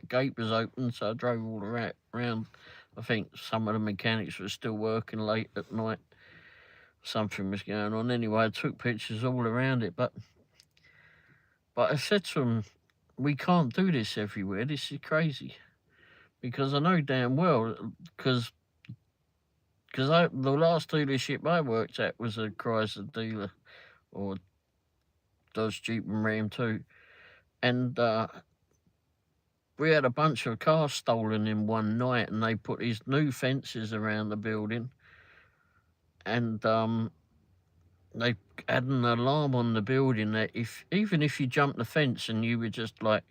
gate was open, so I drove all around. I think some of the mechanics were still working late at night. Something was going on. Anyway, I took pictures all around it, but I said to them, we can't do this everywhere. This is crazy. because I know damn well, because the last dealership I worked at was a Chrysler dealer, or Dodge Jeep and Ram too, and we had a bunch of cars stolen in one night, and they put these new fences around the building, and they had an alarm on the building that even if you jumped the fence and you were just like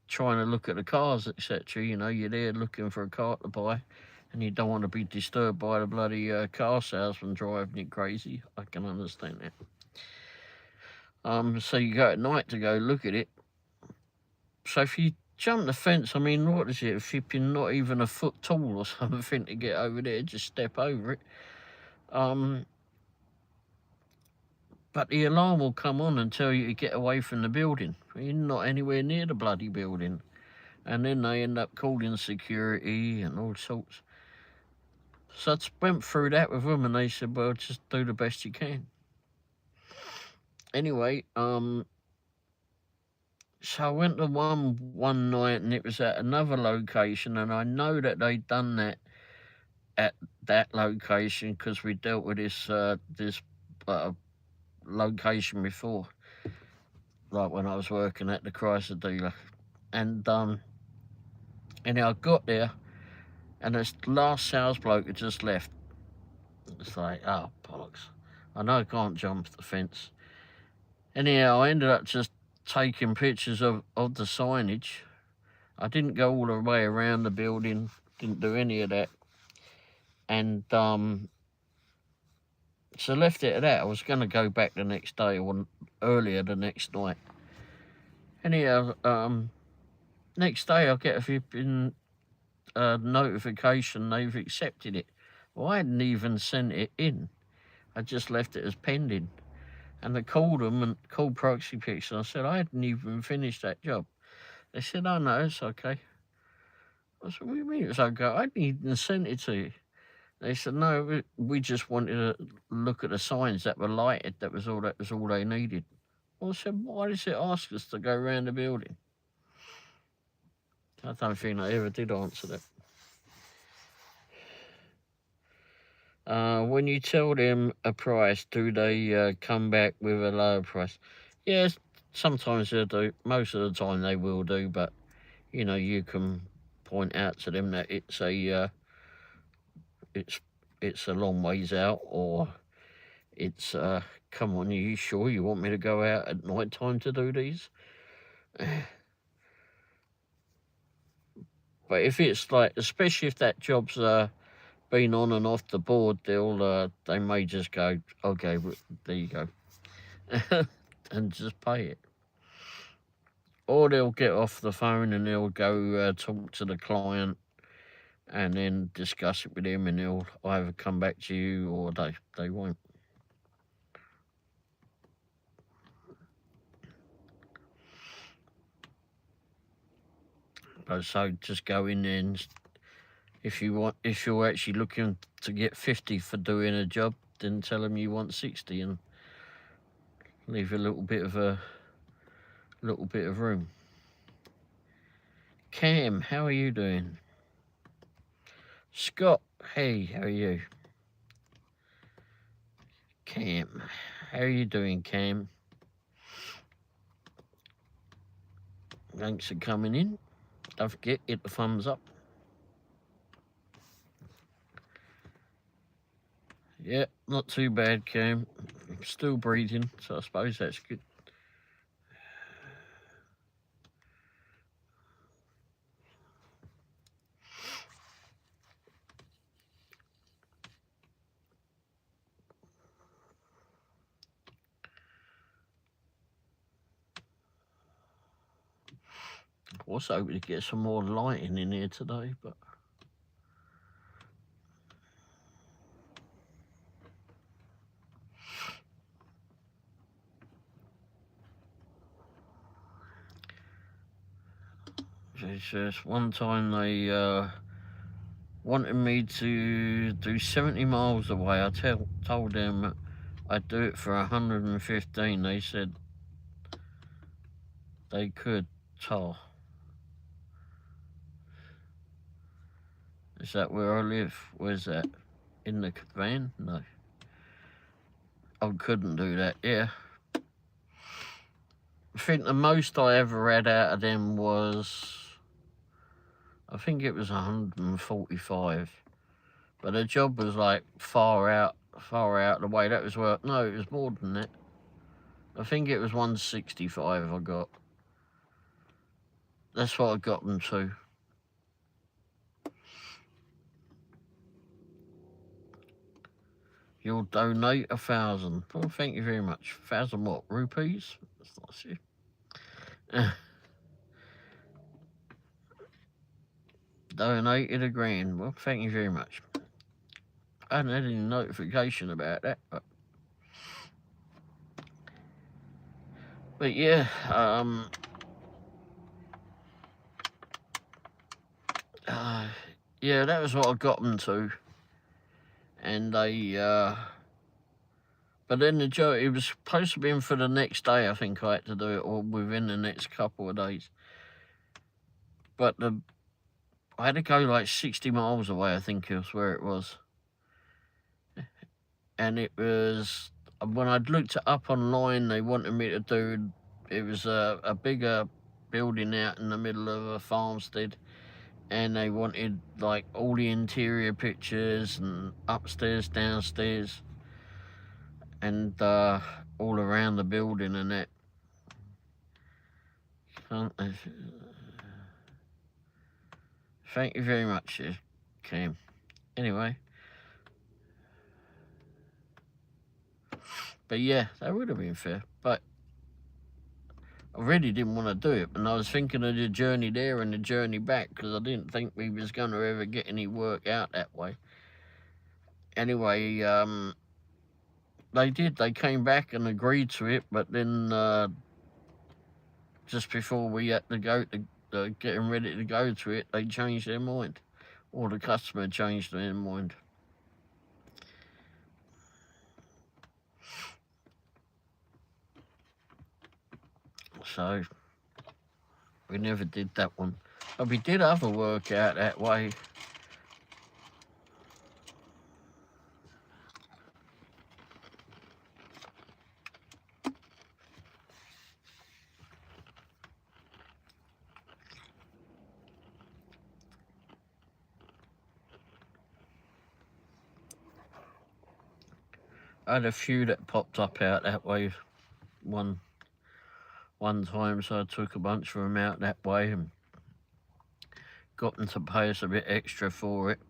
trying to look at the cars, etc., you're there looking for a car to buy, and you don't want to be disturbed by the bloody car salesman driving you crazy. I can understand that. So you go at night to go look at it. So if you jump the fence, I mean, what is it? If you're not even a foot tall or something to get over there, just step over it. But the alarm will come on and tell you to get away from the building. You're not anywhere near the bloody building. And then they end up calling security and all sorts. So I went through that with them, and they said, well, just do the best you can. Anyway, so I went to one night, and it was at another location, and I know that they'd done that at that location because we dealt with this location before, like when I was working at the Chrysler dealer. And I got there, and this last sales bloke had just left. It's like, oh, bollocks. I know I can't jump the fence. Anyhow, I ended up just taking pictures of the signage. I didn't go all the way around the building, didn't do any of that. And so left it at that. I was going to go back the next day or earlier the next night. Anyhow, next day I get a flipping notification they've accepted it. Well, I hadn't even sent it in. I just left it as pending. And I called them and called Proxy Picks, and I said I hadn't even finished that job. They said, oh no, it's okay. I said, what do you mean it's okay? I hadn't even sent it to you. They said, no, we just wanted to look at the signs that were lighted. That was all they needed. Well, I said, why does it ask us to go around the building? I don't think I ever did answer that. When you tell them a price, do they come back with a lower price? Yes, sometimes they do. Most of the time they will do, but you can point out to them that it's a long ways out, or it's come on, are you sure you want me to go out at night time to do these? But if it's like, especially if that job's been on and off the board, they may just go, okay, there you go, and just pay it. Or they'll get off the phone and they'll go talk to the client and then discuss it with him, and he'll either come back to you or they won't. So just go in there, and if you're actually looking to get 50 for doing a job, then tell them you want 60 and leave a little bit of room. Cam, how are you doing? Scott, hey, how are you? Cam, how are you doing, Cam? Thanks for coming in. Don't forget, hit the thumbs up. Yeah, not too bad, Cam. I'm still breathing, so I suppose that's good. I was hoping to get some more lighting in here today, but it's just one time they wanted me to do 70 miles away. I told them I'd do it for 115. They said they could. Is that where I live? Where's that? In the van? No. I couldn't do that, yeah. I think the most I ever had out of them was, I think it was 145. But the job was like far out the way. That was where, no, it was more than that. I think it was 165 I got. That's what I got them to. You'll donate 1,000. Well, thank you very much. 1,000 what? Rupees? That's nice of you. Donated £1,000. Well, thank you very much. I hadn't had any notification about that, but yeah, yeah, that was what I got them to, and they, but then the joke, it was supposed to be in for the next day. I think I had to do it, or within the next couple of days. But I had to go like 60 miles away. I think it was where it was, and it was when I'd looked it up online. They wanted me to do. It was a bigger building out in the middle of a farmstead, and they wanted like all the interior pictures and upstairs, downstairs, and all around the building and that. Thank you very much, Cam. Anyway, but yeah, that would have been fair. But I really didn't want to do it, and I was thinking of the journey there and the journey back, because I didn't think we was going to ever get any work out that way. Anyway, they did. They came back and agreed to it, but then just before we had to go to getting ready to go to it, they changed their mind, or the customer changed their mind. So we never did that one, but we did other work out that way. I had a few that popped up out that way one time, so I took a bunch of them out that way and got them to pay us a bit extra for it.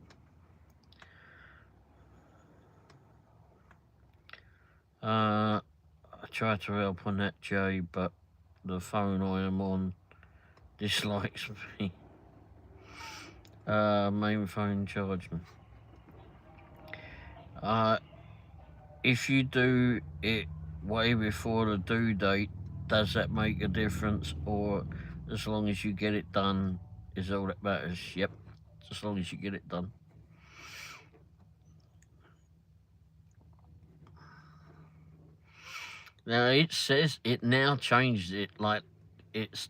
I tried to help on that, Jay, but the phone I am on dislikes me. Main phone charge me. If you do it way before the due date, does that make a difference, or as long as you get it done is all that matters? Yep, as long as you get it done. Now it says it now changed it, like it's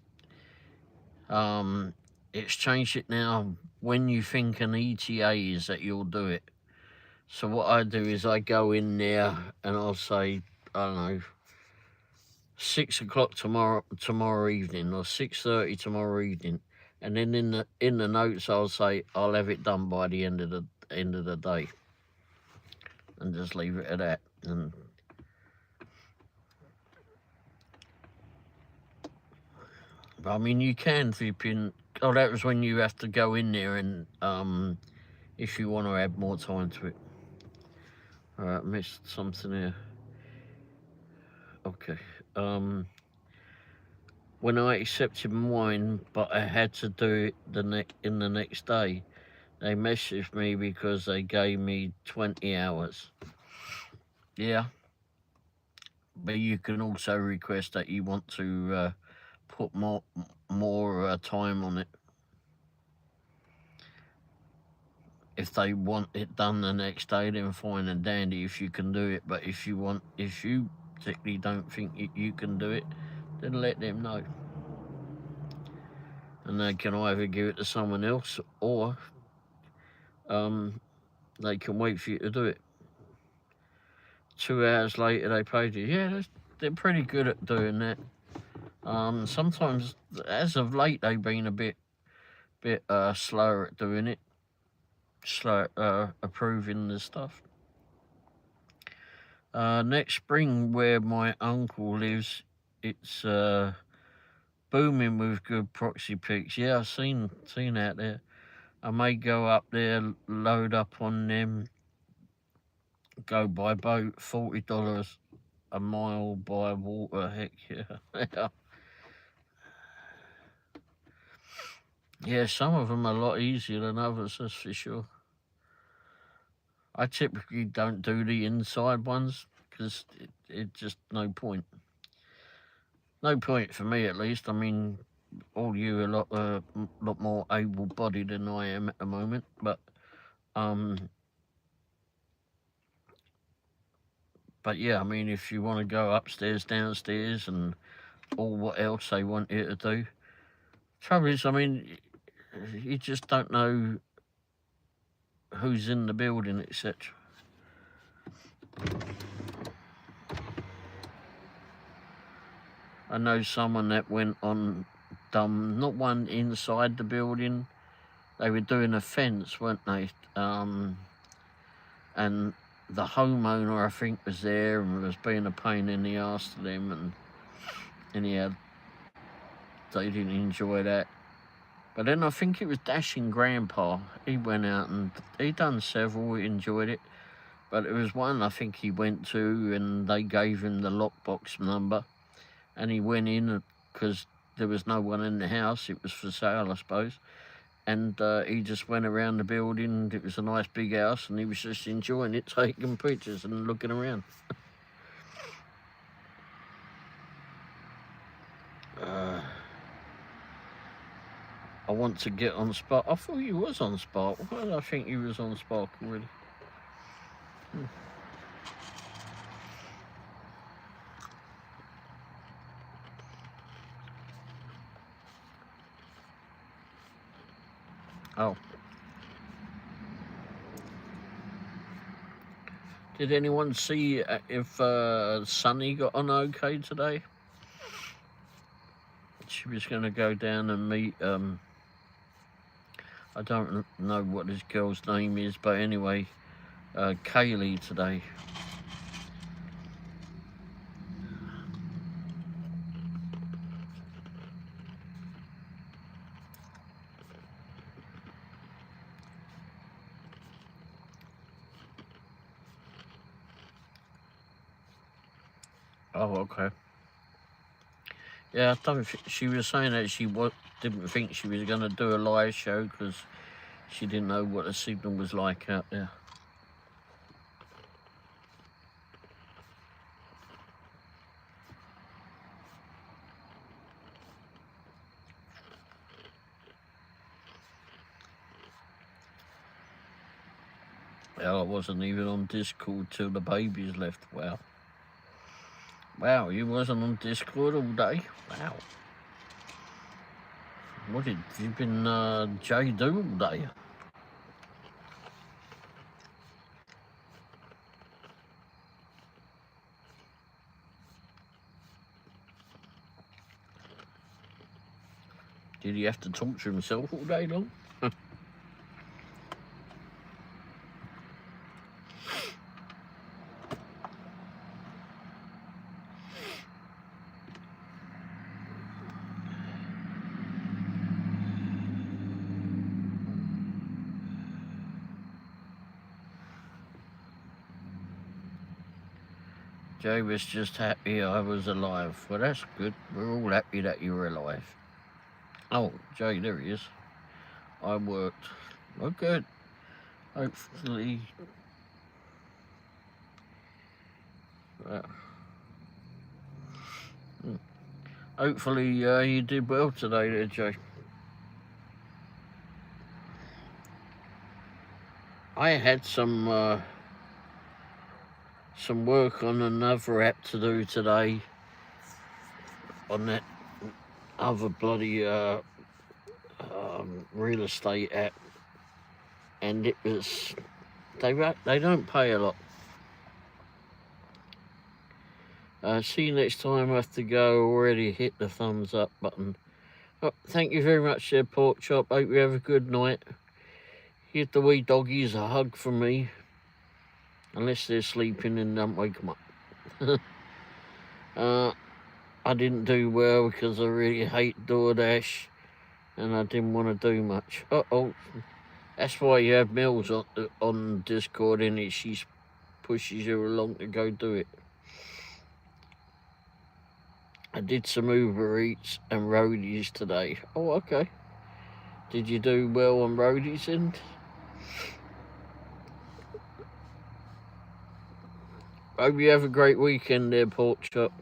changed it now. When you think an ETA is, that you'll do it. So what I do is I go in there and I'll say, I don't know, 6 o'clock tomorrow evening, or 6:30 tomorrow evening, and then in the notes I'll say I'll have it done by the end of the day, and just leave it at that. And I mean, you can flip in. Oh, that was when you have to go in there and if you want to add more time to it. All right, missed something here. Okay. When I accepted mine, but I had to do it the next day, they messaged me because they gave me 20 hours. Yeah. But you can also request that you want to put more time on it. If they want it done the next day, then fine and dandy if you can do it. But if you particularly don't think you can do it, then let them know. And they can either give it to someone else, or they can wait for you to do it. 2 hours later, they paid you. Yeah, they're pretty good at doing that. Sometimes, as of late, they've been a bit slower at doing it, slow approving the stuff. Next spring, where my uncle lives, it's booming with good proxy pigs. Yeah, I've seen out there. I may go up there, load up on them, go by boat, $40 a mile by water. Heck yeah. Yeah, some of them are a lot easier than others, that's for sure. I typically don't do the inside ones because it just no point. No point for me, at least. I mean, all you are a lot more able-bodied than I am at the moment, but yeah, I mean, if you want to go upstairs, downstairs, and all what else they want you to do. Trouble is, I mean, you just don't know who's in the building, etc. I know someone that went on, not one inside the building. They were doing a fence, weren't they? And the homeowner, I think, was there and was being a pain in the arse to them, and anyhow, they didn't enjoy that. But then I think it was Dashing Grandpa. He went out and he done several. He enjoyed it. But it was one I think he went to, and they gave him the lockbox number, and he went in because there was no one in the house. It was for sale, I suppose. And he just went around the building. It was a nice big house, and he was just enjoying it, taking pictures and looking around. I want to get on Spark. I thought you was on Spark. Why did I think you was on Spark already? Oh. Did anyone see if Sunny got on okay today? She was going to go down and meet, I don't know what this girl's name is, but anyway, Kaylee today. Oh, okay. Yeah, I don't think she was saying that she didn't think she was going to do a live show because she didn't know what the signal was like out there. Well, I wasn't even on Discord till the babies left. Wow. Wow, you wasn't on Discord all day? Wow. What did you been Jay do all day? Did he have to talk to himself all day long? Jay was just happy I was alive. Well, that's good. We're all happy that you were alive. Oh, Jay, there he is. I worked. Oh, good. Hopefully... hopefully you did well today there, Jay. I had some work on another app to do today, on that other bloody real estate app. and it was, they don't pay a lot. See you next time. I have to go. Already hit the thumbs up button. Oh, thank you very much there, Pork Chop. Hope you have a good night. Give the wee doggies a hug from me. Unless they're sleeping and don't wake them up. I didn't do well because I really hate DoorDash and I didn't want to do much. Uh-oh. That's why you have Mills on Discord, innit? She pushes you along to go do it. I did some Uber Eats and roadies today. Oh, okay. Did you do well on roadies then? Hope you have a great weekend there, Pork Chop.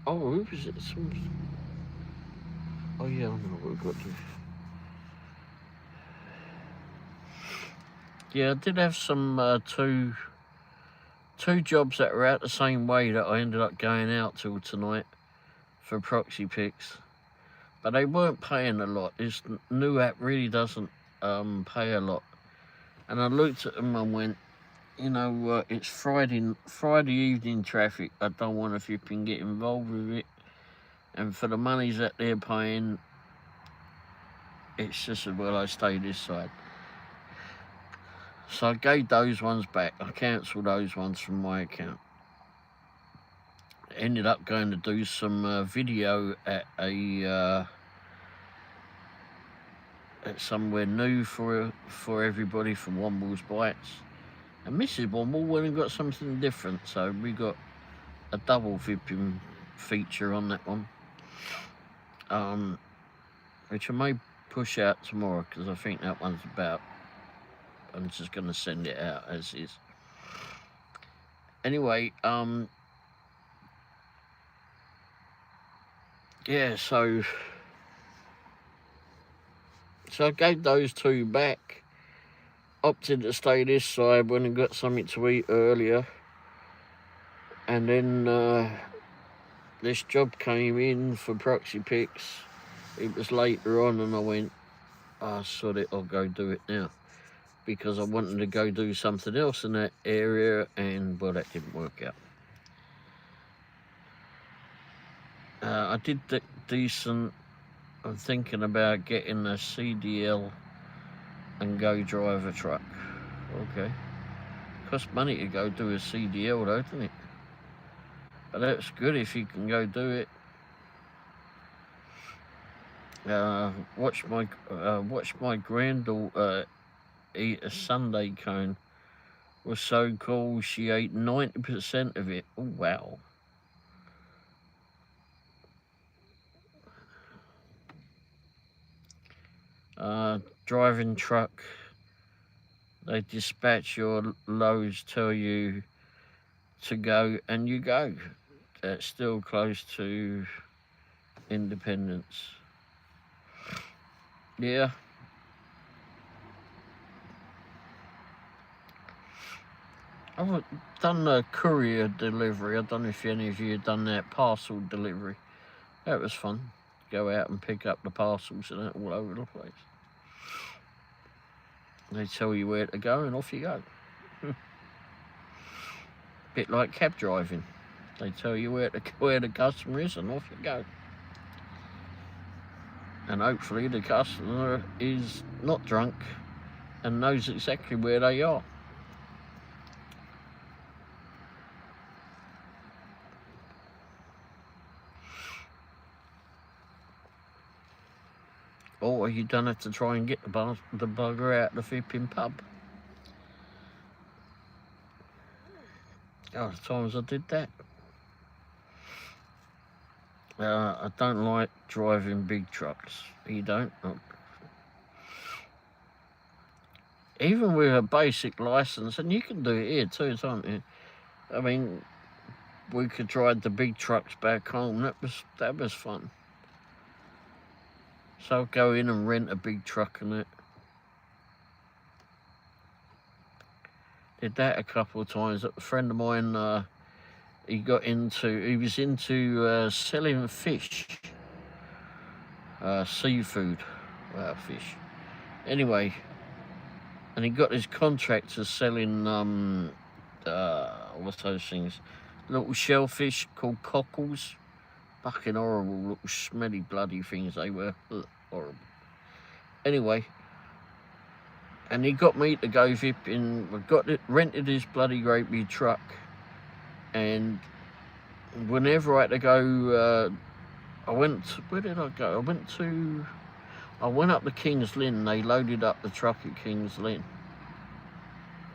Oh, who was it? Oh, yeah, I know what we've got to do. Yeah, I did have some two jobs that were out the same way that I ended up going out till tonight for proxy picks. But they weren't paying a lot. This new app really doesn't pay a lot. And I looked at them and went, you know, it's Friday evening traffic. I don't want to flipping get involved with it. And for the monies that they're paying, it's just as well I stay this side. So I gave those ones back. I cancelled those ones from my account. Ended up going to do some video at at somewhere new for everybody for Womble's Bites. And Mrs. Womble went and got something different, so we got a double flipping feature on that one. Which I may push out tomorrow because I think that one's about. I'm just going to send it out as is. Anyway, yeah, so I gave those two back. Opted to stay this side when I got something to eat earlier. And then this job came in for proxy picks. It was later on and I went, sod it, I'll go do it now. Because I wanted to go do something else in that area, and well, that didn't work out. I did decent. I'm thinking about getting a CDL and go drive a truck. Okay. Costs money to go do a CDL though, doesn't it? But that's good if you can go do it. Watch my granddaughter eat a sundae cone. Was so cool she ate 90% of it. Oh wow. Driving truck. They dispatch your loads, tell you to go, and you go. That's still close to independence. Yeah. I've done a courier delivery. I don't know if any of you have done that, parcel delivery. That was fun. Go out and pick up the parcels and that all over the place. They tell you where to go and off you go. Bit like cab driving. They tell you where the customer is and off you go. And hopefully the customer is not drunk and knows exactly where they are. Or you don't have to try and get the bugger out the flipping pub. Oh, the times I did that. I don't like driving big trucks. You don't? Even with a basic license, and you can do it here too, can't you? I mean, we could drive the big trucks back home. That was fun. So I'll go in and rent a big truck and that. Did that a couple of times. A friend of mine, he was into selling fish, seafood fish. Anyway, and he got his contractor selling what's those things? Little shellfish called cockles. Fucking horrible, little smelly bloody things they were. Ugh, horrible. Anyway, and he got me to go vipping. We got it, rented his bloody great big truck, and whenever I had to go, I went. Where did I go? I went up to King's Lynn. They loaded up the truck at King's Lynn,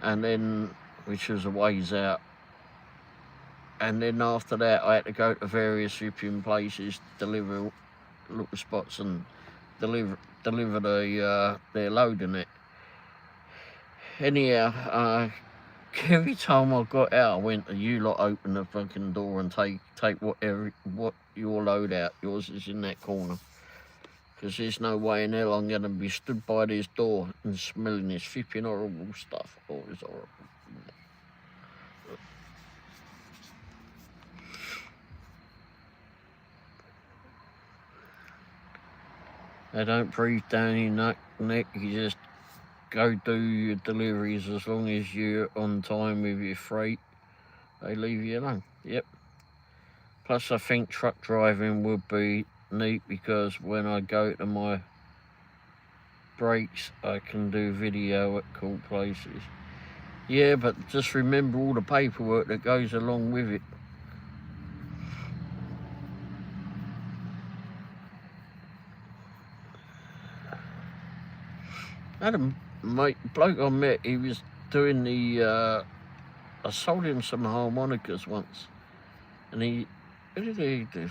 and then, which was a ways out. And then after that, I had to go to various shipping places, deliver little spots, and deliver their load in it. Anyhow, every time I got out, I went to you lot, open the fucking door and take what your load out. Yours is in that corner. Because there's no way in hell I'm going to be stood by this door and smelling this flipping horrible stuff. Oh, it's horrible. They don't breathe down your neck. You just go do your deliveries as long as you're on time with your freight. They leave you alone. Yep. Plus, I think truck driving would be neat because when I go to my breaks, I can do video at cool places. Yeah, but just remember all the paperwork that goes along with it. I had a bloke I met, he was doing I sold him some harmonicas once, and what did he do?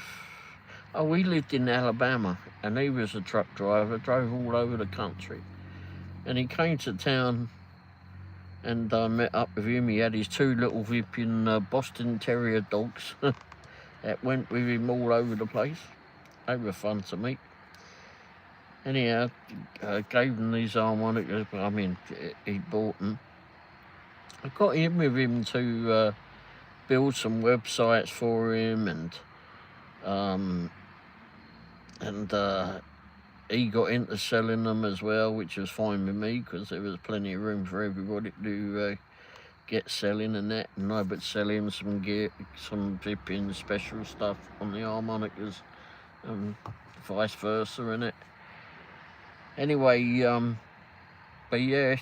Oh, he lived in Alabama, and he was a truck driver, drove all over the country, and he came to town, and I met up with him. He had his two little flipping Boston Terrier dogs that went with him all over the place. They were fun to meet. Anyhow, gave him these harmonicas. I mean, he bought them. I got in with him to build some websites for him, and he got into selling them as well, which was fine with me because there was plenty of room for everybody to get selling and that. And I would sell him some gear, some flipping special stuff on the harmonicas, and vice versa, innit? Anyway, but yeah,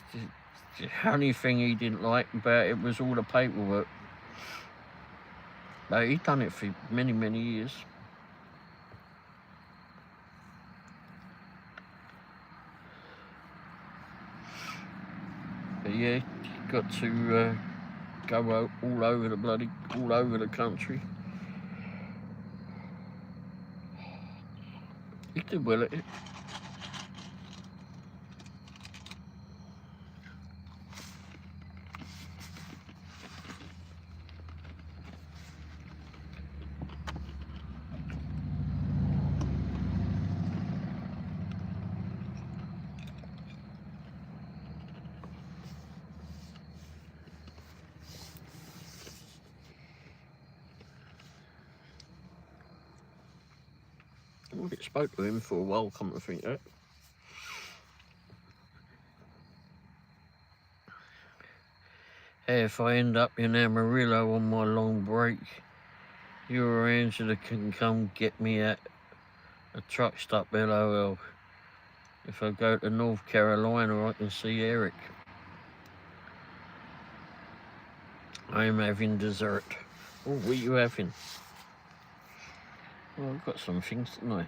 the only thing he didn't like about it was all the paperwork. But he'd done it for many, many years. But yeah, got to go all over the country. He did well at it. I spoke to him for a while, come to think that. Hey, if I end up in Amarillo on my long break, you or Angela can come get me at a truck stop, LOL. If I go to North Carolina, I can see Eric. I'm having dessert. Oh, what are you having? Well, I've got some things, didn't I?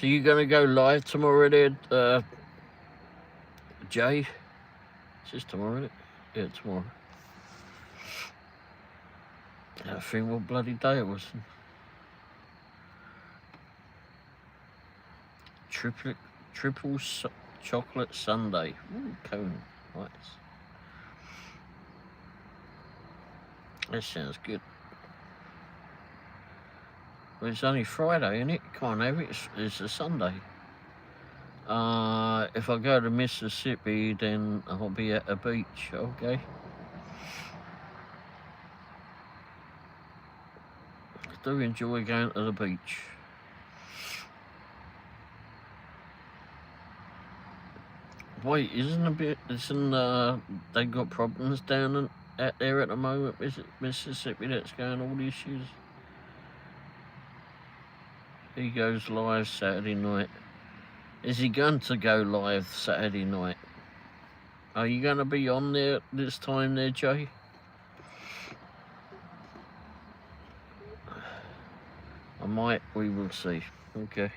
So you gonna go live tomorrow there, Jay? It's just tomorrow, isn't it? Yeah, tomorrow. I think what bloody day it was. Triple chocolate sundae. Ooh, cone. Nice. That sounds good. Well, it's only Friday, isn't it? Can't have it. It's a Sunday. If I go to Mississippi, then I'll be at a beach. Okay. I do enjoy going to the beach. Wait, isn't they got problems down out there at the moment? Is it Mississippi that's going all the issues? He goes live Saturday night. Is he going to go live Saturday night? Are you going to be on there this time there, Jay? I might, we will see. Okay.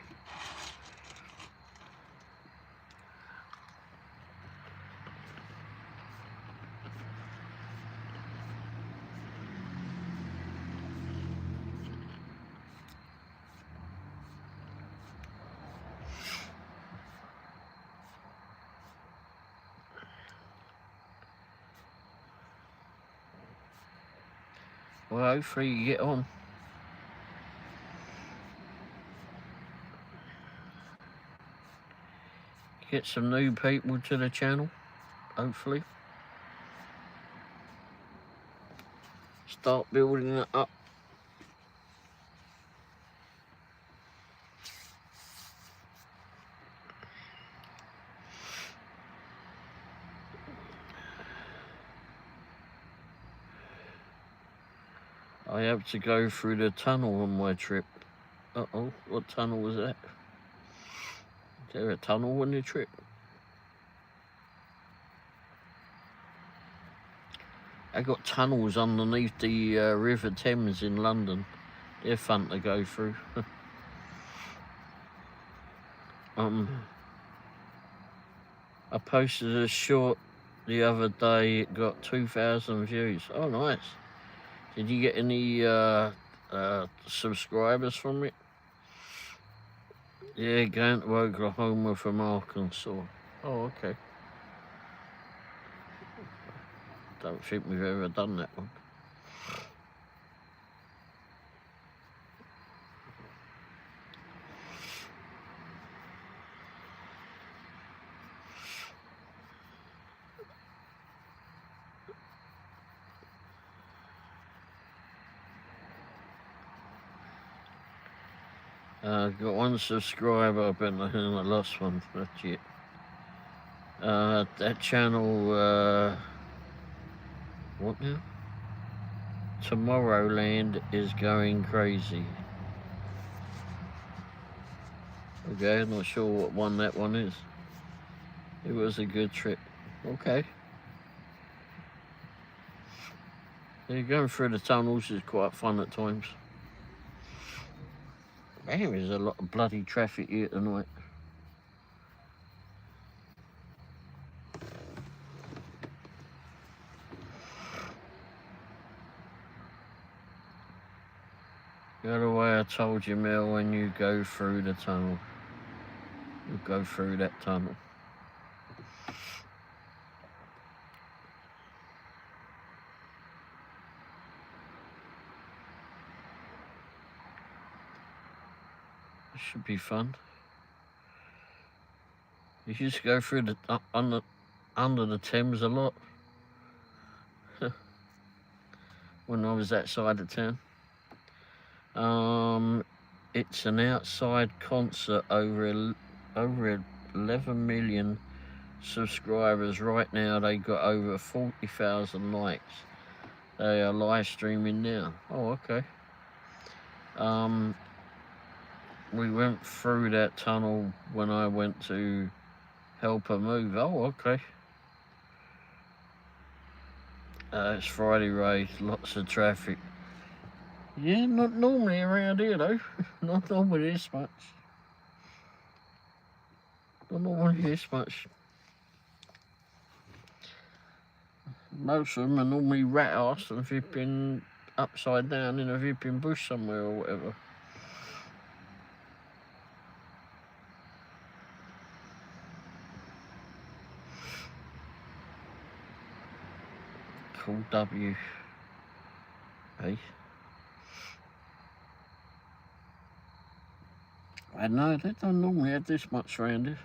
Well, hopefully you get on. Get some new people to the channel, hopefully. Start building it up. I have to go through the tunnel on my trip. Uh-oh, what tunnel was that? Is there a tunnel on the trip? I got tunnels underneath the River Thames in London. They're fun to go through. I posted a short the other day. It got 2,000 views. Oh, nice. Did you get any subscribers from it? Yeah, going to Oklahoma from Arkansas. Oh, okay. Don't think we've ever done that one. Got one subscriber, but I lost one. That's it. That channel, what now? Tomorrowland is going crazy. Okay, I'm not sure what one that one is. It was a good trip. Okay. Yeah, going through the tunnels is quite fun at times. Man, there's a lot of bloody traffic here tonight. Go the way I told you, Mel, when you go through the tunnel. You go through that tunnel. It should be fun. You used to go through the under the Thames a lot when I was that side of town. It's an outside concert over 11 million subscribers right now. They got over 40,000 likes. They are live streaming now. Oh, okay. We went through that tunnel when I went to help her move. Oh, okay. It's Friday race, lots of traffic. Yeah, not normally around here though. Not normally this much. Not normally this much. Most of them are normally rat ass and flipping upside down in a flipping bush somewhere or whatever. Cool W. Hey. I know, they don't normally have this much around here.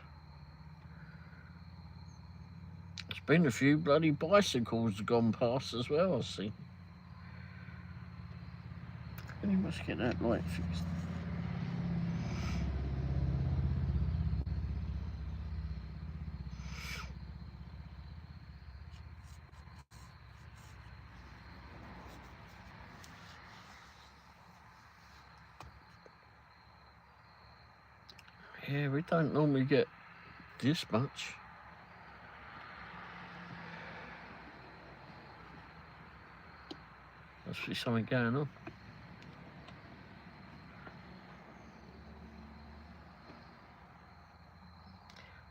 There's been a few bloody bicycles gone past as well, I see. You must get that light fixed. Yeah, we don't normally get this much. Must be something going on.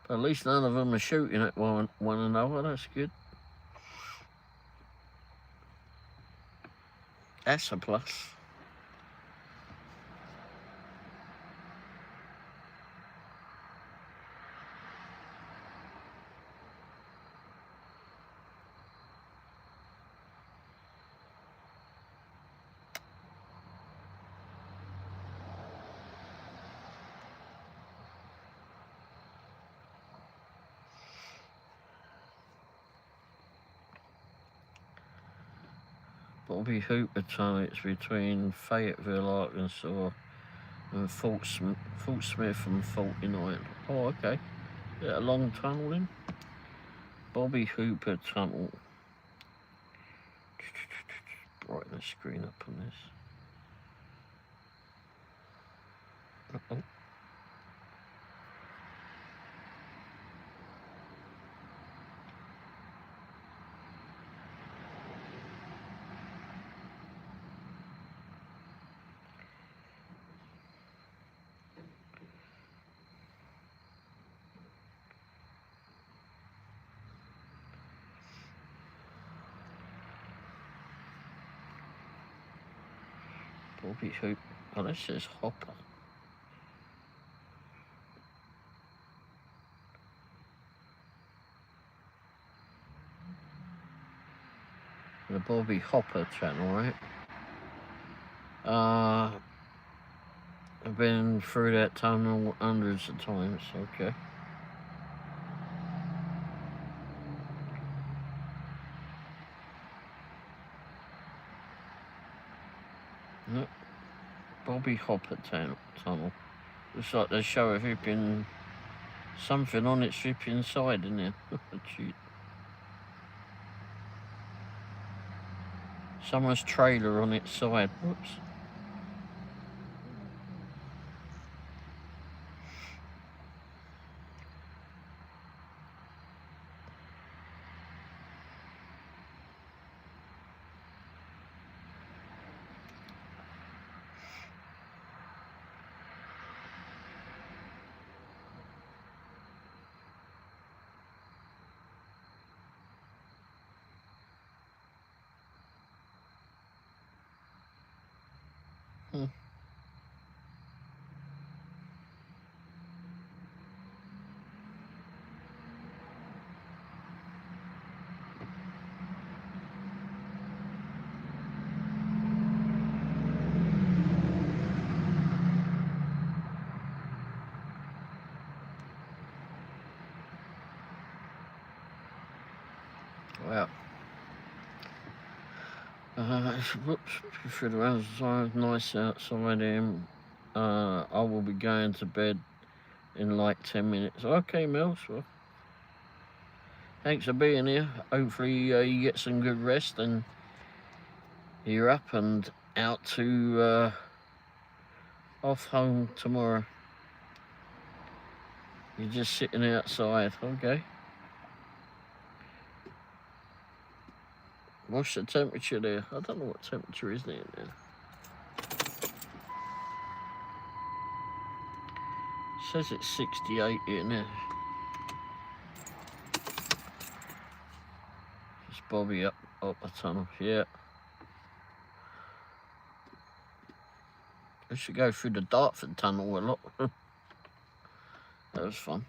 But at least none of them are shooting at one another. That's good. That's a plus. Bobby Hooper tunnel. It's between Fayetteville, Arkansas, and Fort Smith and 49. Oh, okay. Is that a long tunnel then? Bobby Hooper tunnel. Brighten the screen up on this. Uh-oh. Bobby Hooper. Oh, that says Hopper. The Bobby Hopper channel, right? I've been through that tunnel hundreds of times, okay. Nope. Bobby Hopper tunnel. Looks like they show a flipping something on its flipping side in there. Shoot. Someone's trailer on its side. Whoops. Wow. Whoops, for the outside, nice outside him. I will be going to bed in like 10 minutes. Okay, Mel, well, thanks for being here. Hopefully you get some good rest and you're up and out to off home tomorrow. You're just sitting outside, okay. What's the temperature there? I don't know what temperature is there now. Says it's 68 here now. It's Bobby up the tunnel, yeah. I should go through the Dartford tunnel a lot. That was fun.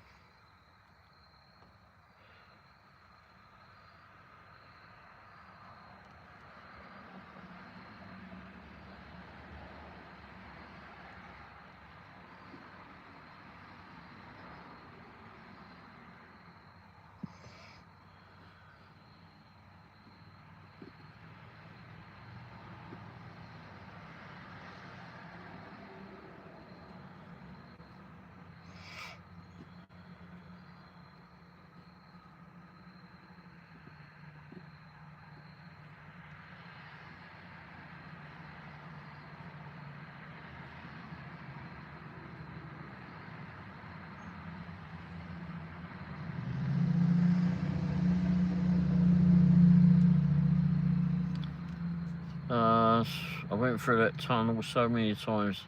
I went through that tunnel so many times.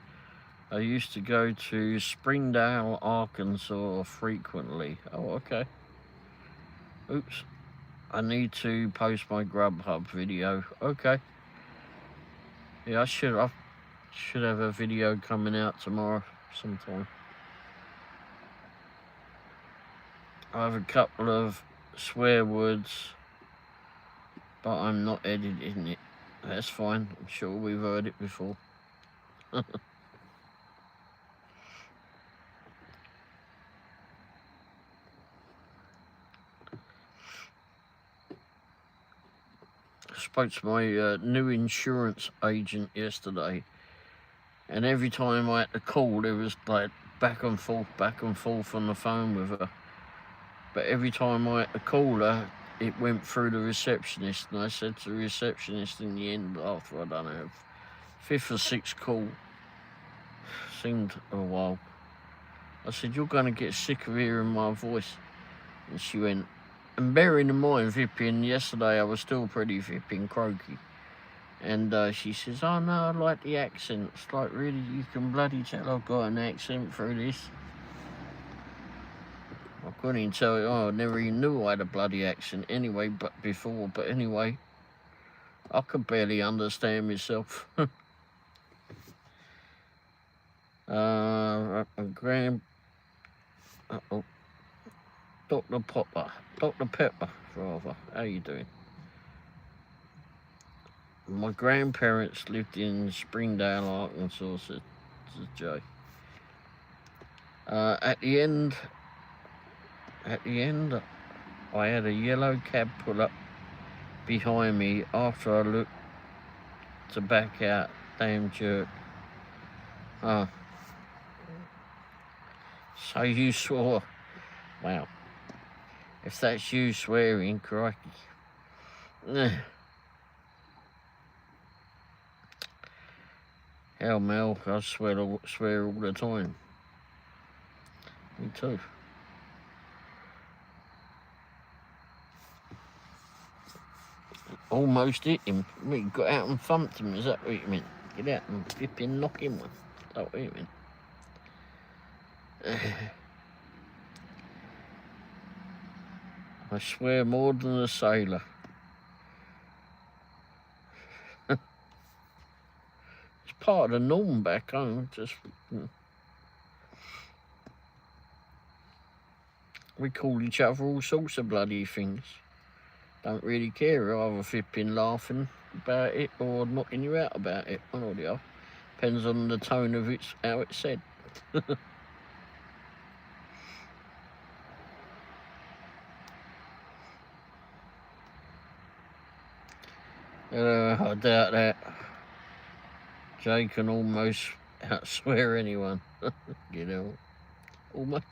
I used to go to Springdale, Arkansas frequently. Oh, okay. Oops. I need to post my Grubhub video. Okay. Yeah, I should have a video coming out tomorrow sometime. I have a couple of swear words, but I'm not editing it. That's fine. I'm sure we've heard it before. I spoke to my new insurance agent yesterday, and every time I had to call, there was like back and forth on the phone with her. But every time I had to call her, it went through the receptionist, and I said to the receptionist in the end, after I don't know, fifth or sixth call, seemed a while, I said, "You're going to get sick of hearing my voice." And she went, and bearing in mind, Vipping, yesterday I was still pretty Vipping croaky. And she says, "Oh no, I like the accent. It's like, really, you can bloody tell I've got an accent through this." I couldn't even tell you, I never even knew I had a bloody accent anyway, but anyway, I could barely understand myself. Dr. Pepper, rather. How you doing? My grandparents lived in Springdale, Arkansas, says Jay. At the end, I had a yellow cab pull up behind me after I looked to back out. Damn jerk. Oh. So you swore. Wow. If that's you swearing, crikey. Hell, Mel, I swear all the time. Me too. Almost hit him. We got out and thumped him, is that what you meant? Get out and flipping knock him one. Is that what you meant? I swear more than a sailor. It's part of the norm back home. Just we call each other all sorts of bloody things. Don't really care, either flipping laughing about it or knocking you out about it, one or the other. Depends on the tone of how it's said. I doubt that. Jay can almost outswear anyone, you know, almost.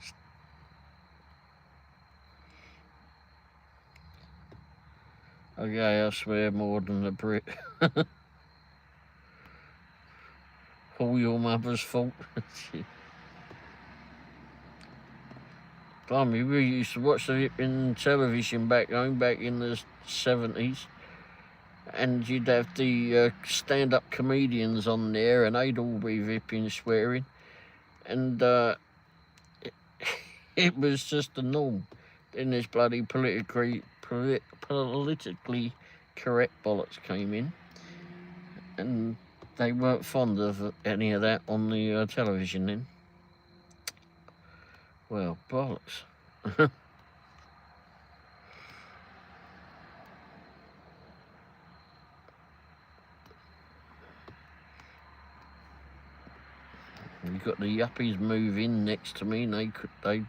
Okay, I swear more than a Brit. All your mother's fault. Blimey, we used to watch it in television back home, back in the 70s. And you'd have the stand-up comedians on there, and they'd all be vipping, swearing. And it was just the norm. Then this bloody politically correct bollocks came in, and they weren't fond of any of that on the television then. Well, bollocks. You got the yuppies move in next to me, and they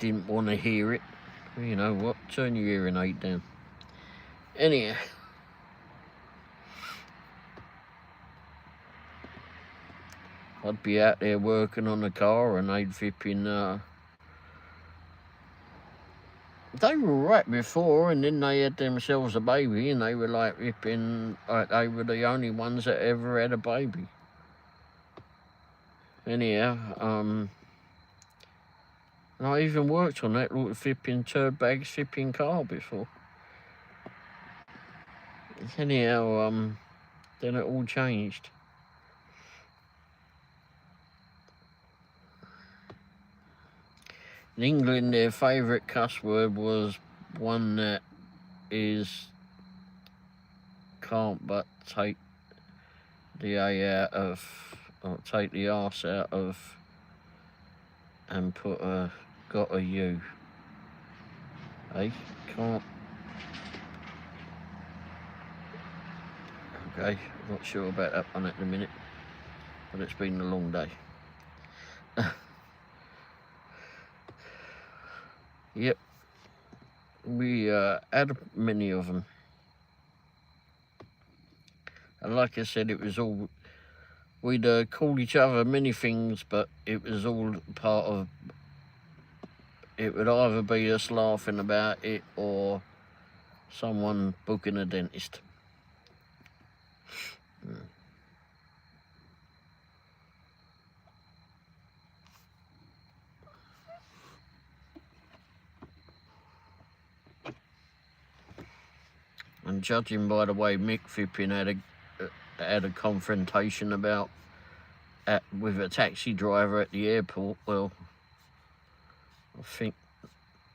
didn't want to hear it. You know what? Turn your hearing aid down. Anyhow, I'd be out there working on the car, and they'd flipping. They were right before, and then they had themselves a baby, and they were like flipping. They were the only ones that ever had a baby. Anyhow, and I even worked on that little flipping turd bag flipping car before. Anyhow, Then it all changed. In England, their favourite cuss word was one that is can't but take the A out of, or take the arse out of, and put a got a U. Eh? Can't. Okay, not sure about that one at the minute, but it's been a long day. Yep, we had many of them. And like I said, it was all, we'd call each other many things, but it was all part of, it would either be us laughing about it or someone booking a dentist. And judging by the way Mick Fippin had a confrontation about with a taxi driver at the airport, well, I think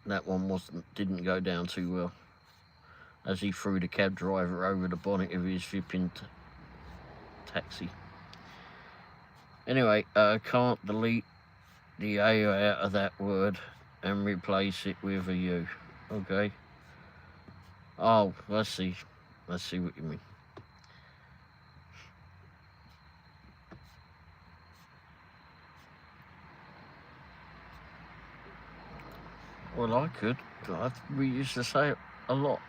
that one didn't go down too well, as he threw the cab driver over the bonnet of his Fippin taxi. Anyway, can't delete the A out of that word and replace it with a U. Okay. Oh, let's see what you mean. Well, I could. We used to say it a lot.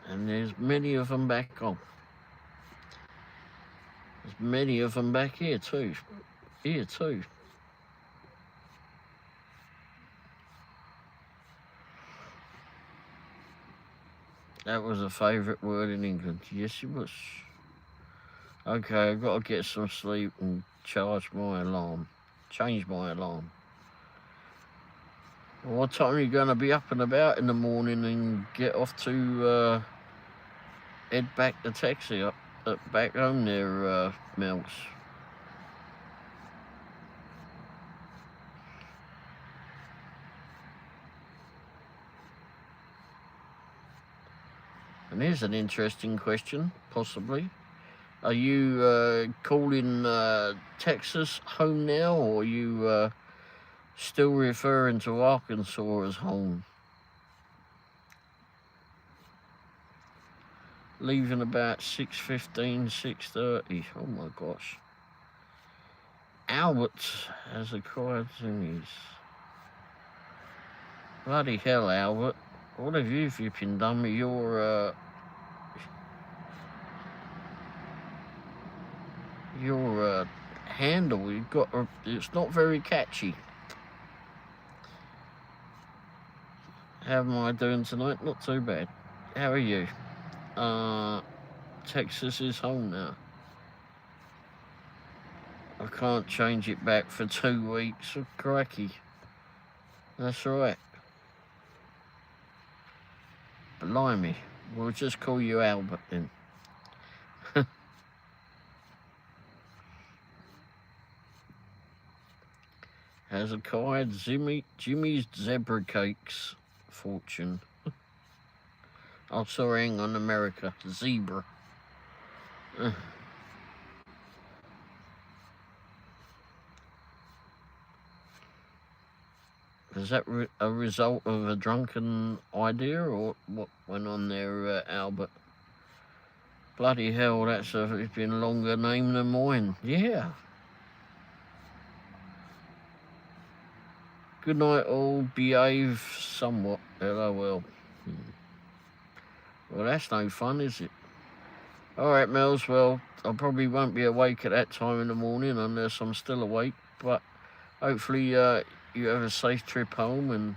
And there's many of them back on. There's many of them back here too. Here too. That was a favourite word in England. Yes, it was. Okay, I've got to get some sleep and change my alarm. What time are you going to be up and about in the morning and get off to head back the taxi up back home there, Mills? And here's an interesting question, possibly. Are you calling Texas home now, or are you still referring to Arkansas as home? Leaving about 6:15, 6:30. Oh my gosh. Albert has acquired thingies. Bloody hell, Albert. What have you flipping done with your handle? You've got it's not very catchy. How am I doing tonight? Not too bad. How are you? Texas is home now. I can't change it back for 2 weeks. Oh, crikey. That's right. Blimey. We'll just call you Albert then. Has acquired Jimmy's Zebra Cakes fortune. Oh, sorry, hang on, America. Zebra. Is that a result of a drunken idea, or what went on there, Albert? Bloody hell, that's a flipping longer name than mine. Yeah. Good night, all. Behave somewhat. LOL. Well, that's no fun, is it? Alright, Mels, well, I probably won't be awake at that time in the morning unless I'm still awake, but hopefully you have a safe trip home, and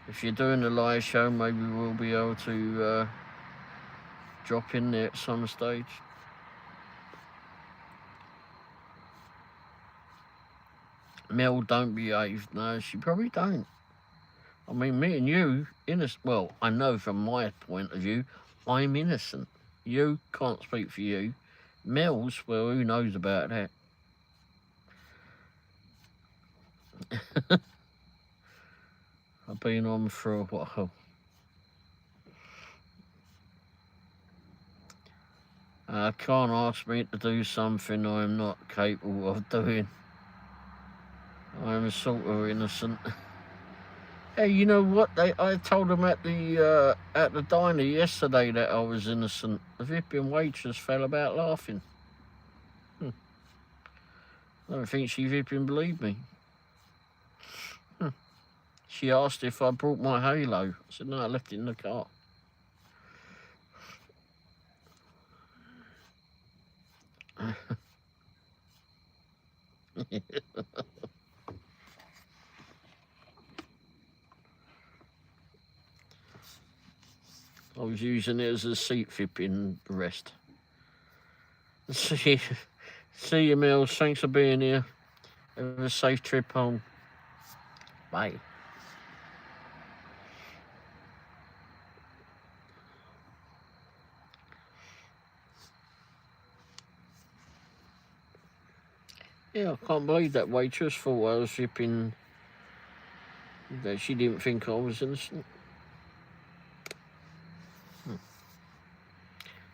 if you're doing the live show, maybe we'll be able to drop in there at some stage. Mel don't behave. No, she probably don't. I mean, me and you, innocent. Well, I know from my point of view, I'm innocent. You can't speak for you. Mel's, well, who knows about that? I've been on for a while. Can't ask me to do something I'm not capable of doing. I'm sort of innocent. Hey, you know what? I told them at the diner yesterday that I was innocent. The vipping waitress fell about laughing. I don't think she vipping believed me. She asked if I brought my halo. I said no, I left it in the car. I was using it as a seat vipping rest. See you, Mills. Thanks for being here. Have a safe trip home. Bye. Yeah, I can't believe that waitress thought I was vipping. That she didn't think I was innocent.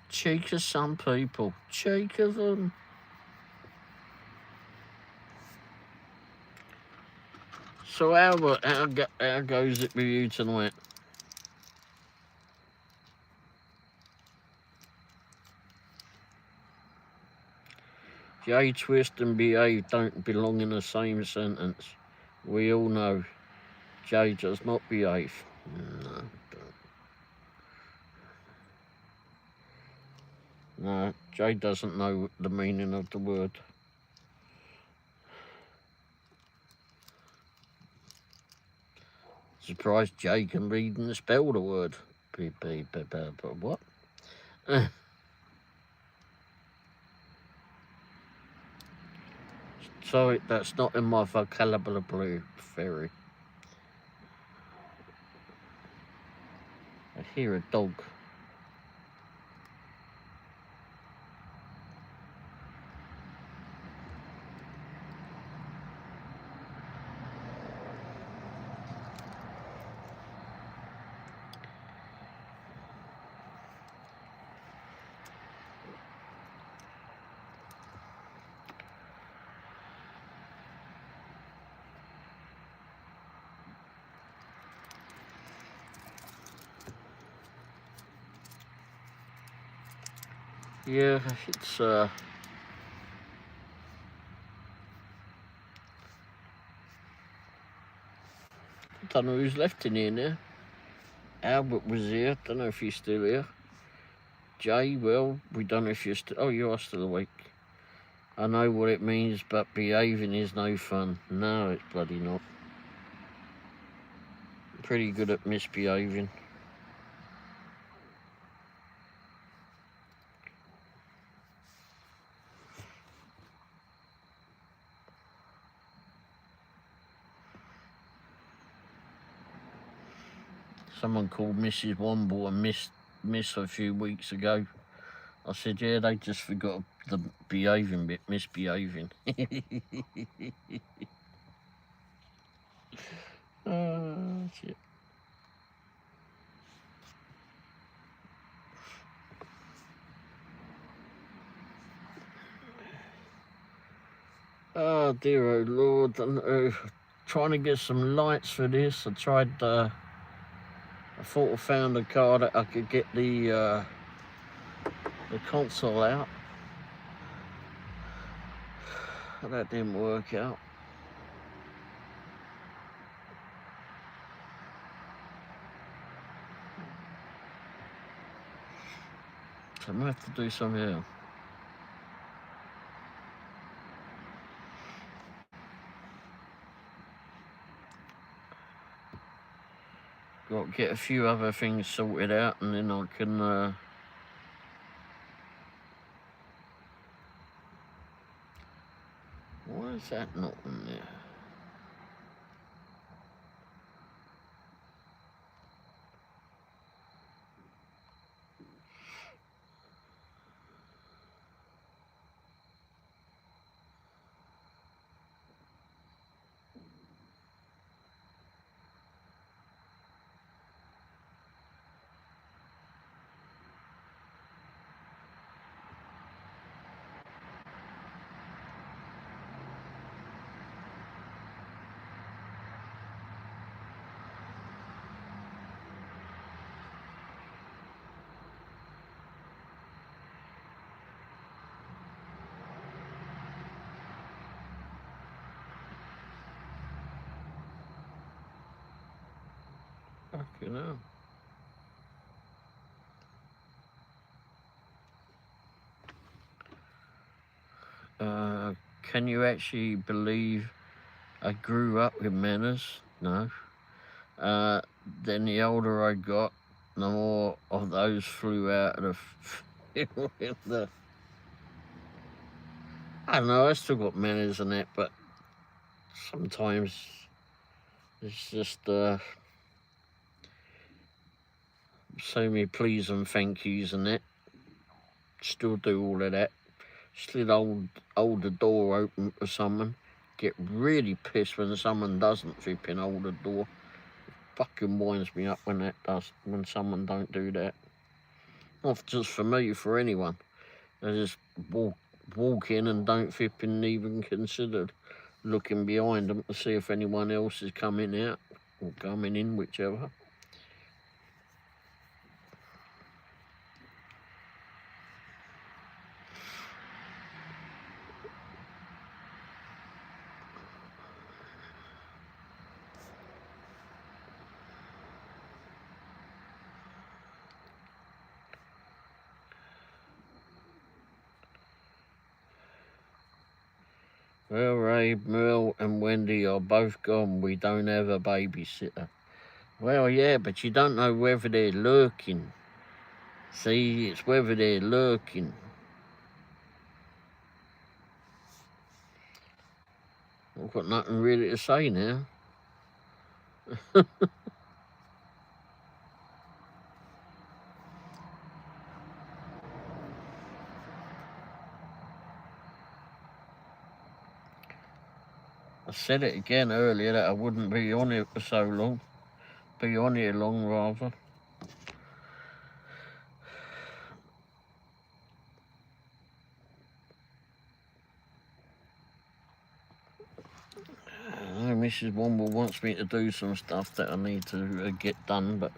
Cheek of some people. Cheek of them. So how goes it with you tonight? Jay, twist and behave don't belong in the same sentence. We all know Jay does not behave. No, no, Jay doesn't know the meaning of the word. Surprised Jay can read and spell the word. What? Sorry, that's not in my vocabulary. Fairy. I hear a dog. Yeah, it's I don't know who's left in here now. Albert was here. Don't know if he's still here. Jay, well, we don't know if you're still. Oh, you are still awake. I know what it means, but behaving is no fun. No, it's bloody not. Pretty good at misbehaving. Someone called Mrs. Womble and Miss a few weeks ago. I said, yeah, they just forgot the behaving bit, misbehaving. Oh, shit. Oh, dear, oh, Lord. I'm trying to get some lights for this. I tried, I thought I found a car that I could get the console out. That didn't work out. So I'm going to have to do something else. Got to get a few other things sorted out and then I can... Why is that not in there? Fucking hell. Can you actually believe I grew up with manners? No. Then the older I got, the more of those flew out of the. I don't know, I still got manners and that, but sometimes it's just say me please and thank yous and that. Still do all of that. Slid hold the door open for someone. Get really pissed when someone doesn't flipping hold the door. Fucking winds me up when someone don't do that. Not just for me, for anyone. They just walk in and don't flipping even consider looking behind them to see if anyone else is coming out or coming in, whichever. Well, Ray, Merle and Wendy are both gone. We don't have a babysitter. Well, yeah, but you don't know whether they're lurking. See, it's whether they're lurking. I've got nothing really to say now. I said it again earlier that I wouldn't be on here for so long. Be on here long, rather. I know Mrs. Womble wants me to do some stuff that I need to get done, but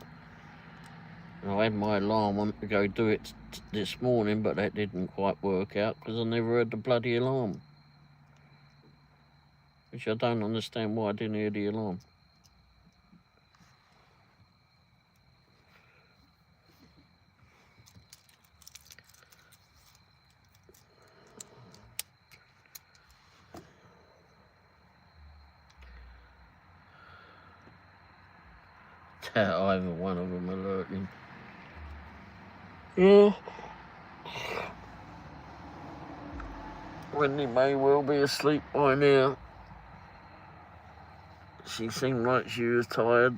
I had my alarm on to go do it this morning, but that didn't quite work out because I never heard the bloody alarm. Which I don't understand why I didn't hear the alarm. Either one of them alerting. Yeah. Wendy may well be asleep by now. She seemed like she was tired.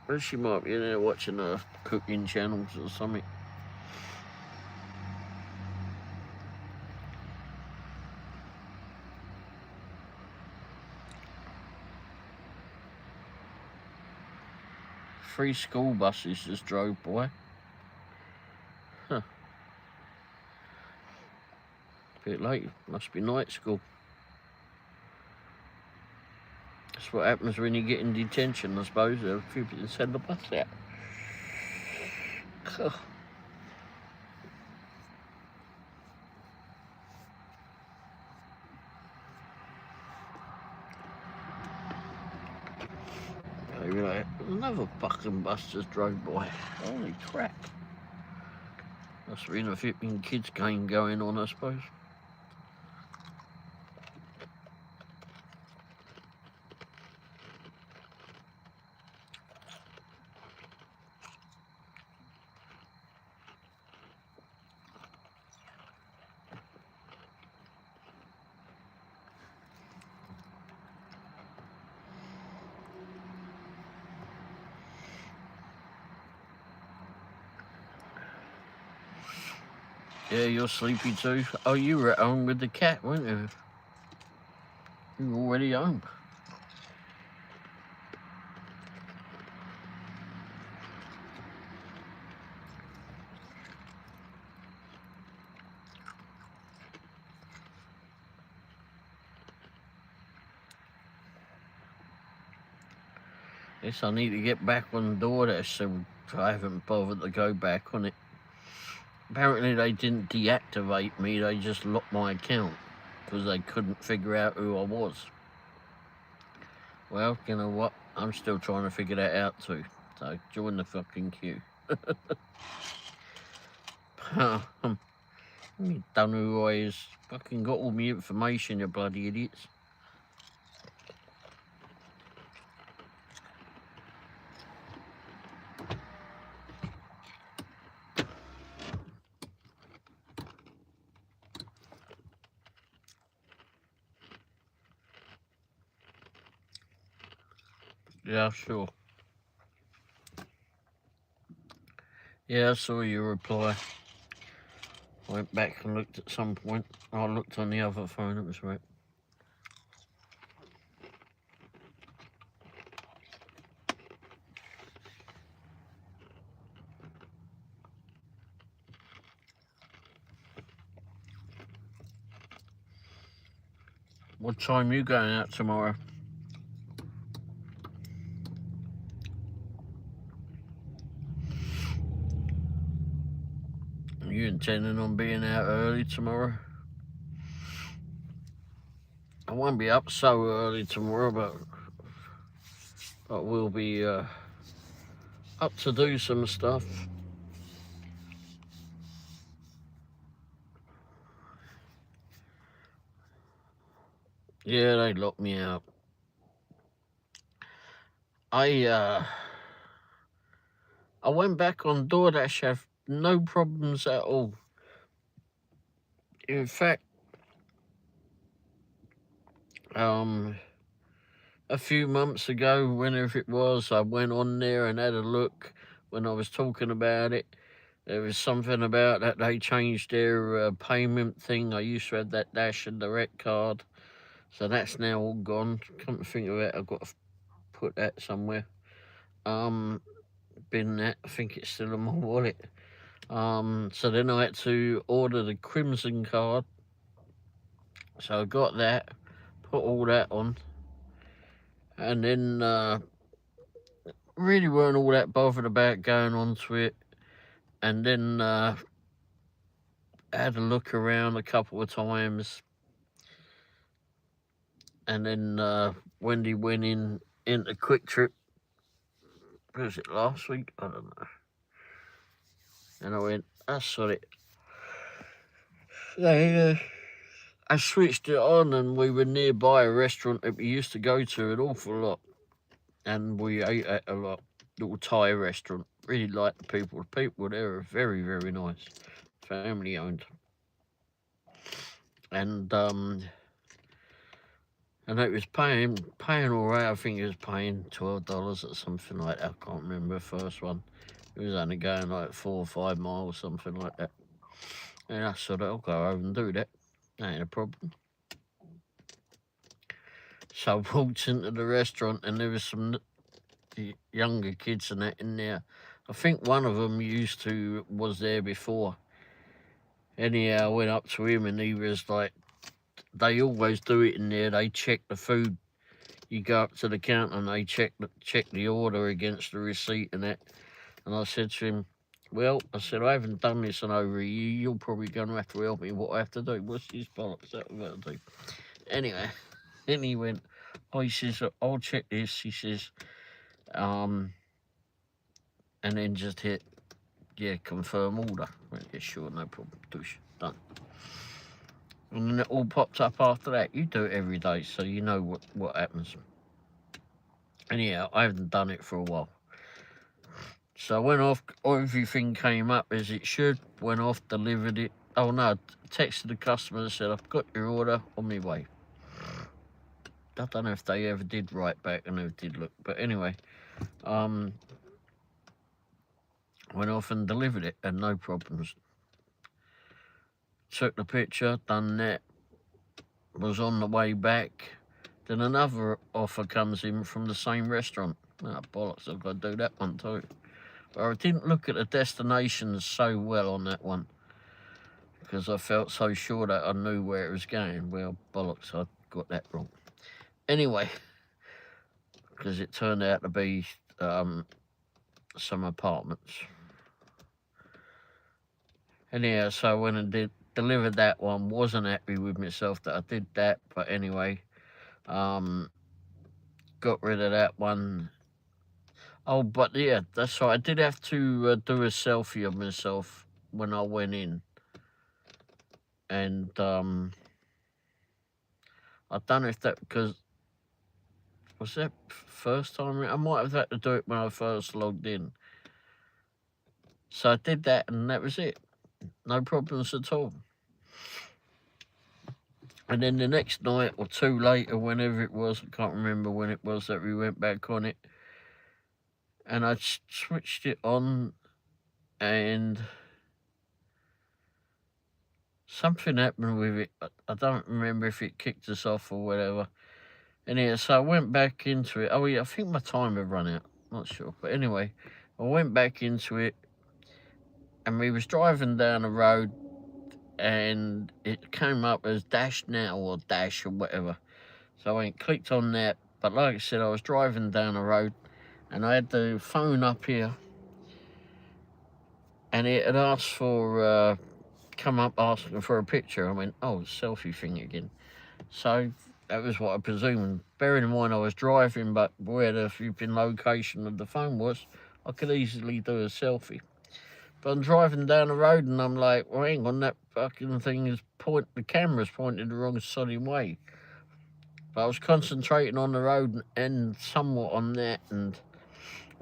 But she might be in there watching her cooking channels or something. Three school buses just drove by. Huh. Bit late. Must be night school. That's what happens when you get in detention, I suppose. A few people send the bus out. Maybe like another fucking bus just drove by. Holy crap. Must have been a flipping kids game going on, I suppose. Yeah, you're sleepy too. Oh, you were at home with the cat, weren't you? You were already home. Yes, I need to get back on the DoorDash, so I haven't bothered to go back on it. Apparently they didn't deactivate me, they just locked my account because they couldn't figure out who I was. Well, you know what? I'm still trying to figure that out too. So join the fucking queue. You don't know who I is. Fucking got all my information, you bloody idiots. Yeah, sure. Yeah, I saw your reply. Went back and looked at some point. I looked on the other phone, it was right. What time you going out tomorrow? Are you intending on being out early tomorrow? I won't be up so early tomorrow, but we'll be up to do some stuff. Yeah, they locked me out. I went back on DoorDash, have no problems at all. In fact, a few months ago, whenever it was, I went on there and had a look when I was talking about it. There was something about that they changed their payment thing. I used to have that Dash and Direct card, so that's now all gone. Come to think of it, I've got to put that somewhere. Bin that. I think it's still in my wallet. So then I had to order the Crimson card. So I got that, put all that on, and then really weren't all that bothered about going onto it. And then had a look around a couple of times, and then Wendy went into Quick Trip. Was it last week? I don't know. And I went, that's it. I switched it on, and we were nearby a restaurant that we used to go to an awful lot, and we ate at a lot. Little Thai restaurant. Really liked the people. The people there are very, very nice. Family owned. And it was paying all right. I think it was paying $12 or something like that. I can't remember the first one. It was only going like 4 or 5 miles, something like that. And I said, I'll go over and do that. Ain't a problem. So I walked into the restaurant, and there was some younger kids and that in there. I think one of them was there before. Anyhow, I went up to him, and he was like, they always do it in there. They check the food. You go up to the counter and they check the order against the receipt and that. And I said to him, well, I said, I haven't done this in over a year. You're probably going to have to help me what I have to do. What's this bollocks that we're going to do? Anyway, then he went, he says, I'll check this. He says, and then just hit, confirm order. Well, yeah, sure, no problem. Done. And then it all pops up after that. You do it every day, so you know what happens. Anyhow, I haven't done it for a while. So I went off, everything came up as it should, went off, delivered it. Oh no, texted the customer and said, I've got your order, on my way. I don't know if they ever did write back and ever did look, but anyway, went off and delivered it, and no problems. Took the picture, done that, was on the way back. Then another offer comes in from the same restaurant. Bollocks, I've got to do that one too. But I didn't look at the destinations so well on that one, because I felt so sure that I knew where it was going. Well, bollocks, I got that wrong. Anyway, because it turned out to be some apartments. Anyhow, so I went and delivered that one. Wasn't happy with myself that I did that, but anyway, got rid of that one. Oh, but yeah, that's right. I did have to do a selfie of myself when I went in, and I don't know if that because was that first time. I might have had to do it when I first logged in. So I did that, and that was it. No problems at all. And then the next night or two later, whenever it was, I can't remember when it was that we went back on it, and I switched it on, and something happened with it. I don't remember if it kicked us off or whatever. Anyway, so I went back into it. Oh yeah, I think my time had run out. Not sure, but anyway, I went back into it, and we was driving down the road, and it came up as dash now or dash or whatever. So I went clicked on that. But like I said, I was driving down the road, and I had the phone up here, and it had asked for come up asking for a picture. I went, oh, selfie thing again. So that was what I presumed. Bearing in mind I was driving, but where the flipping location of the phone was, I could easily do a selfie. But I'm driving down the road, and I'm like, well, hang on, that fucking thing is the camera's pointed the wrong sodding way. But I was concentrating on the road and somewhat on that, and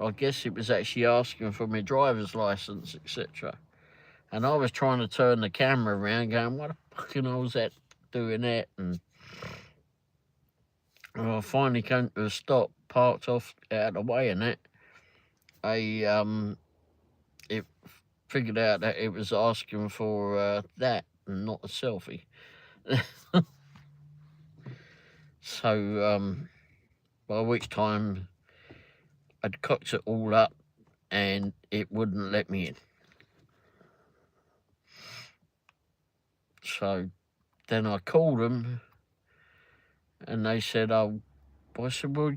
I guess it was actually asking for my driver's license, etc. And I was trying to turn the camera around, going, what the fucking hell was that doing that? And I finally came to a stop, parked off out of the way, and that it figured out that it was asking for that and not a selfie. So by which time I'd cocked it all up, and it wouldn't let me in. So then I called them, and they said, oh, I said, well,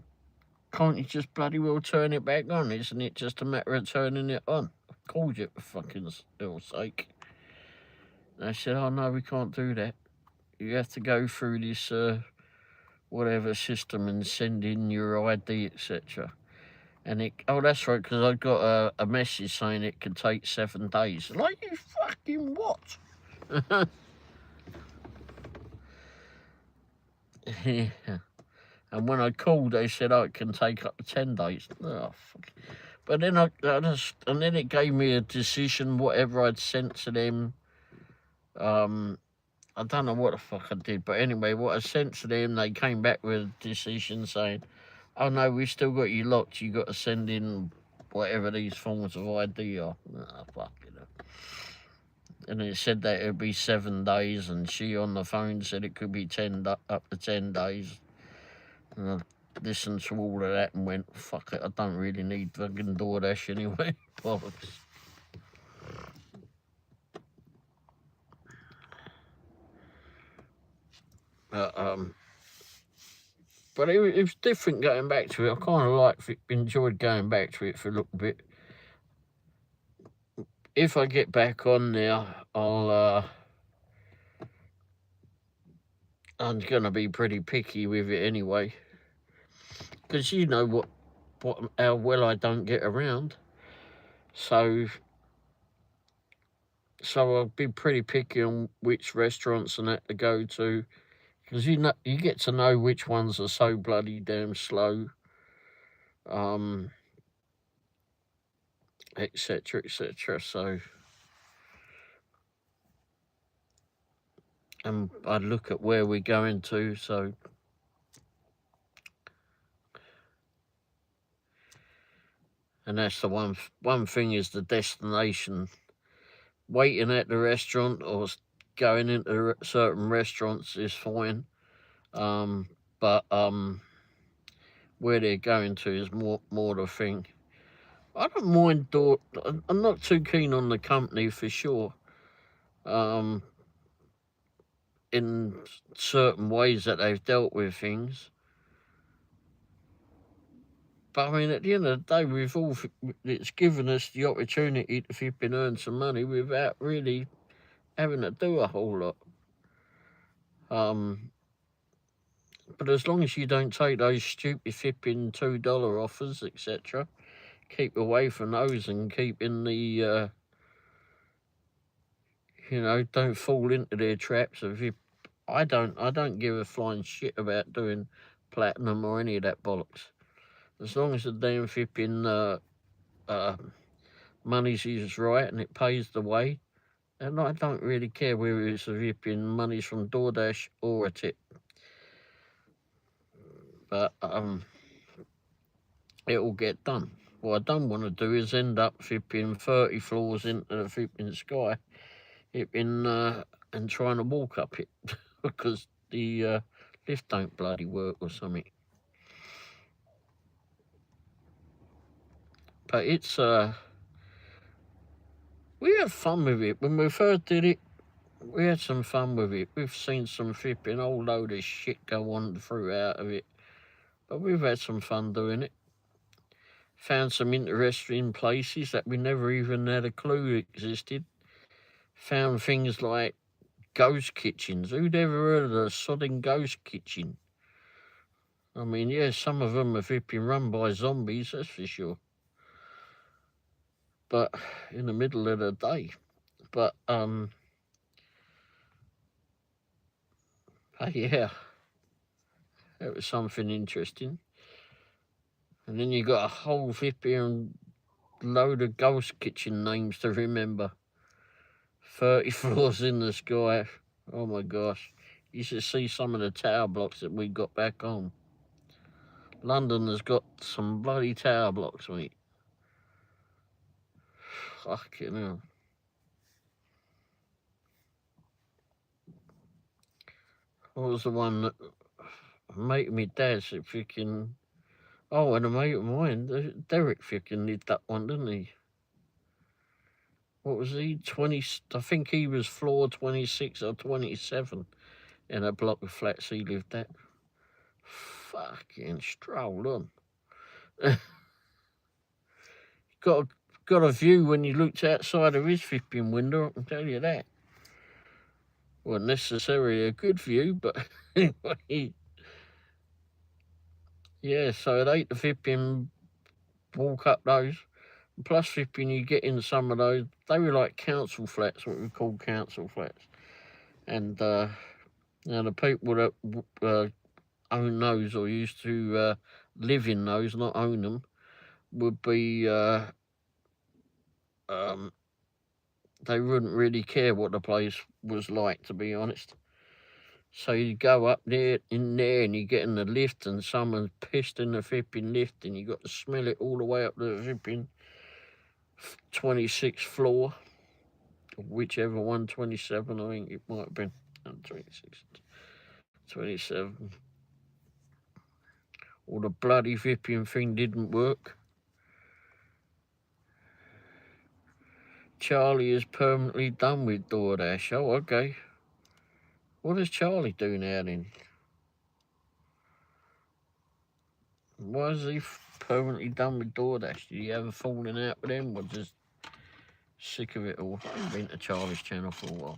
can't you just bloody well turn it back on? Isn't it just a matter of turning it on? I called you for fucking hell's sake. And they said, oh, no, we can't do that. You have to go through this whatever system and send in your ID, etc. And that's right, because I got a message saying it could take 7 days. Like, you fucking what? Yeah. And when I called, they said, oh, it can take up to 10 days. Oh, fuck. But then and then it gave me a decision, whatever I'd sent to them. I don't know what the fuck I did, but anyway, what I sent to them, they came back with a decision saying, oh no, we've still got you locked. You got to send in whatever these forms of ID are. Oh, fuck it. And it said that it would be 7 days, and she on the phone said it could be up to 10 days. And I listened to all of that and went, fuck it, I don't really need fucking DoorDash anyway. Bollocks. But it was different going back to it. I kind of enjoyed going back to it for a little bit. If I get back on there, I'm gonna be pretty picky with it anyway, because you know how well I don't get around. So I'll be pretty picky on which restaurants and that to go to, because you get to know which ones are so bloody damn slow, etc. So, and I'd look at where we're going to. So, and that's the one thing is the destination. Waiting at the restaurant or going into certain restaurants is fine, but where they're going to is more the thing. I don't mind I'm not too keen on the company for sure. In certain ways that they've dealt with things. But I mean, at the end of the day, it's given us the opportunity to flipping earn some money without really having to do a whole lot. But as long as you don't take those stupid flipping $2 offers, etc., keep away from those and keep in the, don't fall into their traps. I don't give a flying shit about doing platinum or any of that bollocks. As long as the damn flipping money's is right and it pays the way, and I don't really care whether it's a flipping money's from DoorDash or a tip. But it will get done. What I don't want to do is end up flipping 30 floors into the flipping sky, and trying to walk up it because the lift don't bloody work or something. But it's we had fun with it when we first did it. We had some fun with it. We've seen some flipping whole load of shit go on throughout of it, but we've had some fun doing it. Found some interesting places that we never even had a clue existed. Found things like ghost kitchens. Who'd ever heard of a sodding ghost kitchen? I mean, yeah, some of them are flipping run by zombies, that's for sure. But in the middle of the day. But yeah, that was something interesting. And then you got a whole flipping load of ghost kitchen names to remember. 30 floors in the sky. Oh my gosh. You should see some of the tower blocks that we got back home. London has got some bloody tower blocks, mate. Fucking hell. What was the one that a mate of my dad's that freaking... Oh, and a mate of mine, Derek freaking did that one, didn't he? What was he? 20... I think he was floor 26 or 27 in a block of flats he lived at. Fucking stroll on. Got a view when you looked outside of his flipping window, I can tell you that. Wasn't necessarily a good view, but anyway. Yeah, so I'd hate to flipping walk up those. Plus flipping you get in some of those, they were like council flats, what we call council flats. And the people that own those or used to live in those, not own them, would be they wouldn't really care what the place was like, to be honest. So you go up there in there and you get in the lift and someone's pissed in the flipping lift and you got to smell it all the way up to the flipping 26th floor, whichever one, 27, I think it might have been 26, 27. Or the bloody flipping thing didn't work. Charlie is permanently done with DoorDash. Oh, okay. What does Charlie do now then? Why is he permanently done with DoorDash? Did he ever falling out with them or just sick of it all? I've been to Charlie's channel for a while.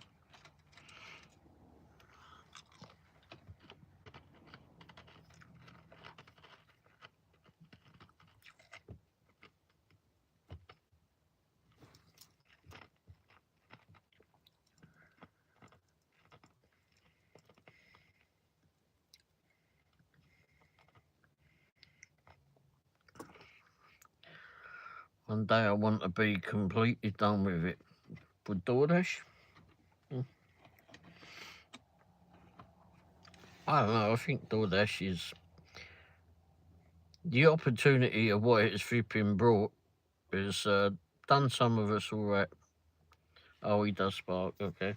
One day I want to be completely done with it. With DoorDash? I don't know, I think DoorDash is... The opportunity of what it's flipping brought has done some of us all right. Oh, he does spark, okay.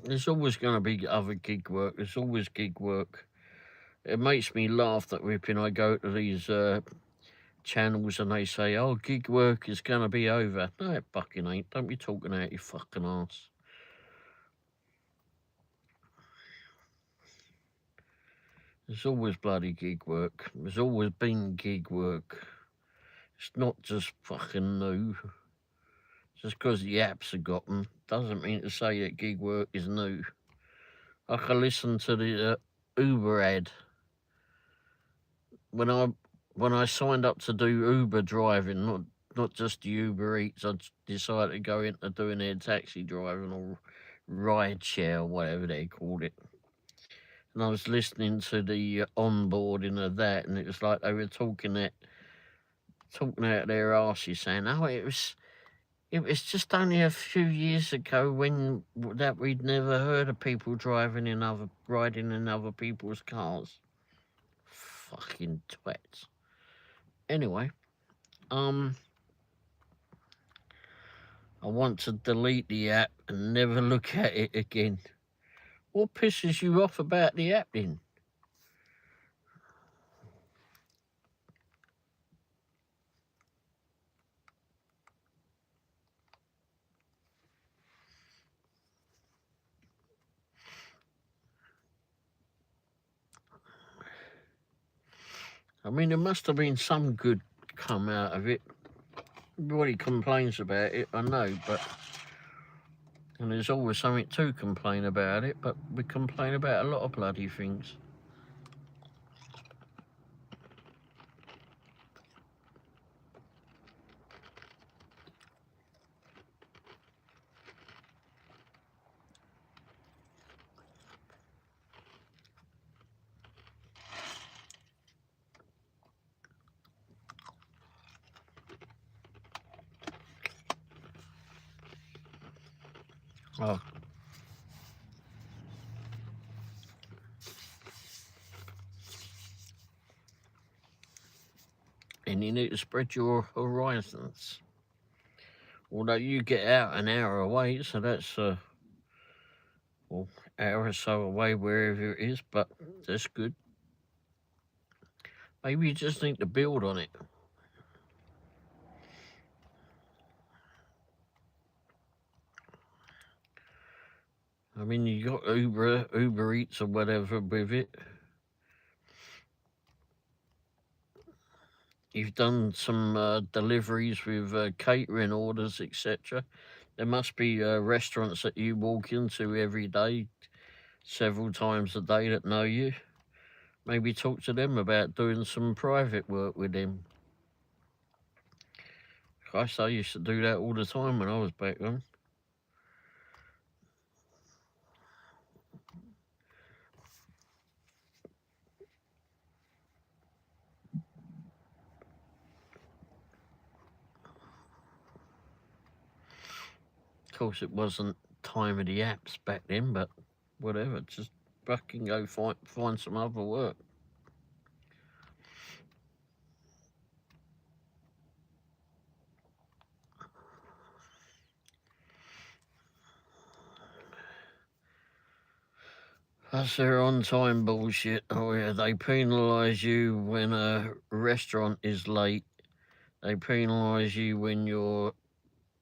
There's always going to be other gig work. There's always gig work. It makes me laugh that I go to these channels and they say, oh, gig work is going to be over. No, it fucking ain't. Don't be talking out your fucking arse. There's always bloody gig work. There's always been gig work. It's not just fucking new. Just because the apps have got them doesn't mean to say that gig work is new. I can listen to the Uber ad. When I signed up to do Uber driving, not just the Uber Eats, I decided to go into doing their taxi driving or ride share or whatever they called it. And I was listening to the onboarding of that, and it was like they were talking out their arses, saying, "Oh, it was just only a few years ago when that we'd never heard of people riding in other people's cars." Fucking twats. Anyway, I want to delete the app and never look at it again. What pisses you off about the app then? I mean, there must have been some good come out of it. Everybody complains about it, I know, and there's always something to complain about it, but we complain about a lot of bloody things. Oh. And you need to spread your horizons. Although you get out an hour away, so that's hour or so away wherever it is, but that's good. Maybe you just need to build on it. I mean, you got Uber Eats or whatever with it. You've done some deliveries with catering orders, etc. There must be restaurants that you walk into every day, several times a day, that know you. Maybe talk to them about doing some private work with them. Christ, I used to do that all the time when I was back then. Of course, it wasn't time of the apps back then, but whatever. Just fucking go find some other work. That's their on-time bullshit. Oh yeah, they penalise you when a restaurant is late. They penalise you when you're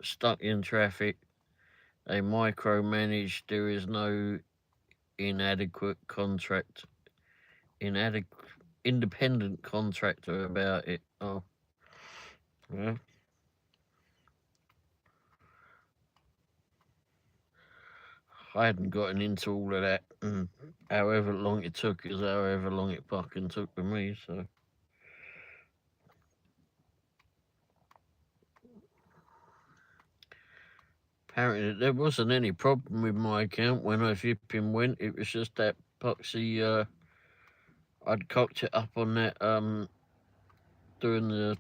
stuck in traffic. They micromanage. There is no inadequate contract, independent contractor about it. Oh, yeah. I hadn't gotten into all of that, and however long it took is however long it fucking took for me. So apparently there wasn't any problem with my account when I flipping went. It was just that poxy. I'd cocked it up on that doing the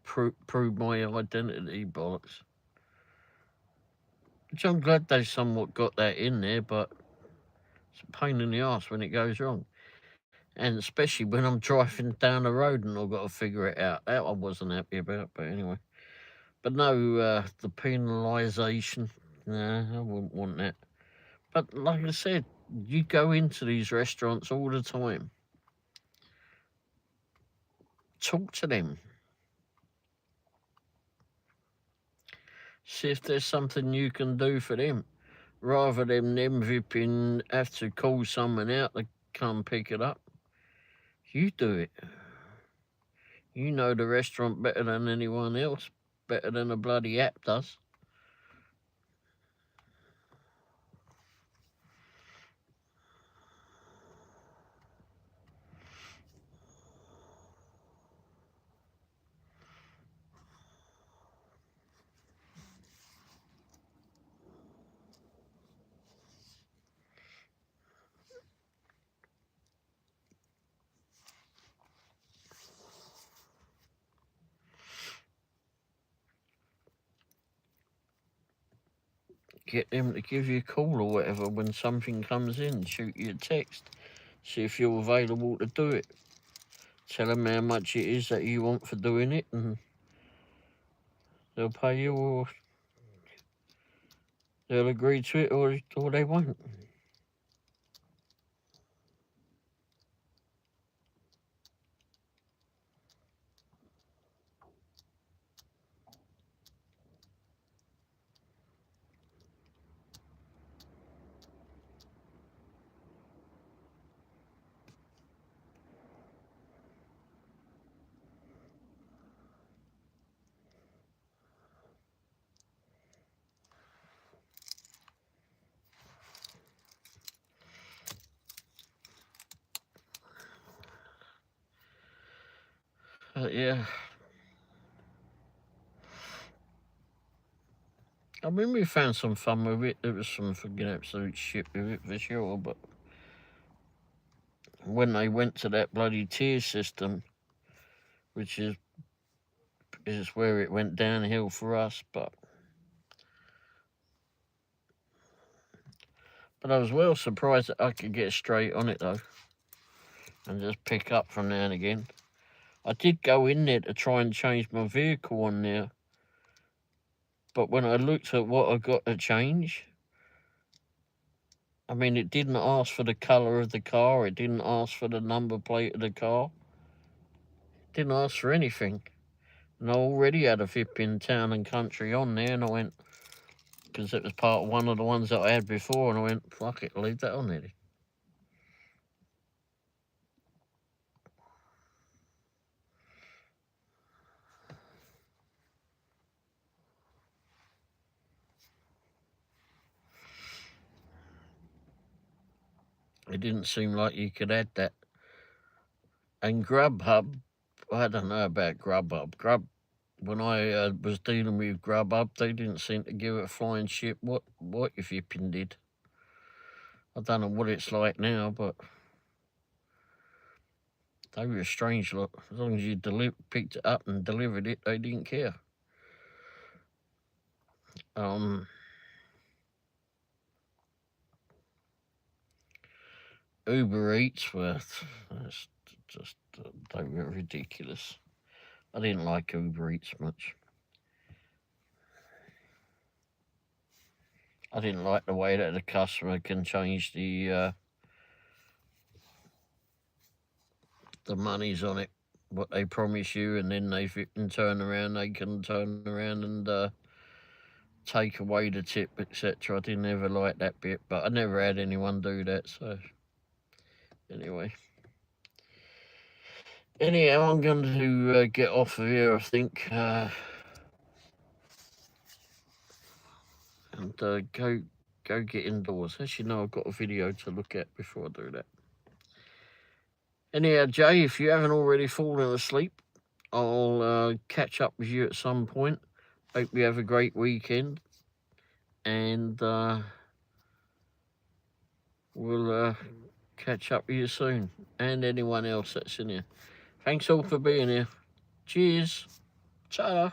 prove my identity bollocks. Which I'm glad they somewhat got that in there, but it's a pain in the ass when it goes wrong. And especially when I'm driving down the road and I've got to figure it out. That I wasn't happy about, but anyway. But no, the penalisation, nah, I wouldn't want that. But like I said, you go into these restaurants all the time. Talk to them. See if there's something you can do for them. Rather than them vipping have to call someone out to come pick it up. You do it. You know the restaurant better than anyone else, better than a bloody app does. get them to give you a call or whatever when something comes in. Shoot you a text. See if you're available to do it. Tell them how much it is that you want for doing it, and they'll pay you, or they'll agree to it, or they won't. Yeah. I mean, we found some fun with it. There was some fucking absolute shit with it for sure, but when they went to that bloody tier system, which is where it went downhill for us, but I was well surprised that I could get straight on it though, and just pick up from now and again. I did go in there to try and change my vehicle on there, but when I looked at what I got to change, I mean, it didn't ask for the colour of the car, it didn't ask for the number plate of the car, it didn't ask for anything. And I already had a flipping Town and Country on there, and I went, because it was part of one of the ones that I had before, and I went, fuck it, leave that on there. It didn't seem like you could add that. And Grubhub, I don't know about Grubhub. When I was dealing with Grubhub, they didn't seem to give it a flying shit what you flipping did. I don't know what it's like now, but they were a strange lot. As long as you picked it up and delivered it, they didn't care. Uber Eats were just they were ridiculous. I didn't like Uber Eats much. I didn't like the way that the customer can change the monies on it, what they promise you, and then they can turn around and take away the tip, etc. I didn't ever like that bit, but I never had anyone do that, so anyway. Anyhow, I'm going to get off of here, I think, and go get indoors. Actually, no, I've got a video to look at before I do that. Anyhow, Jay, if you haven't already fallen asleep, I'll catch up with you at some point. Hope you have a great weekend, and we'll catch up with you soon, and anyone else that's in here. Thanks all for being here. Cheers. Ta-da.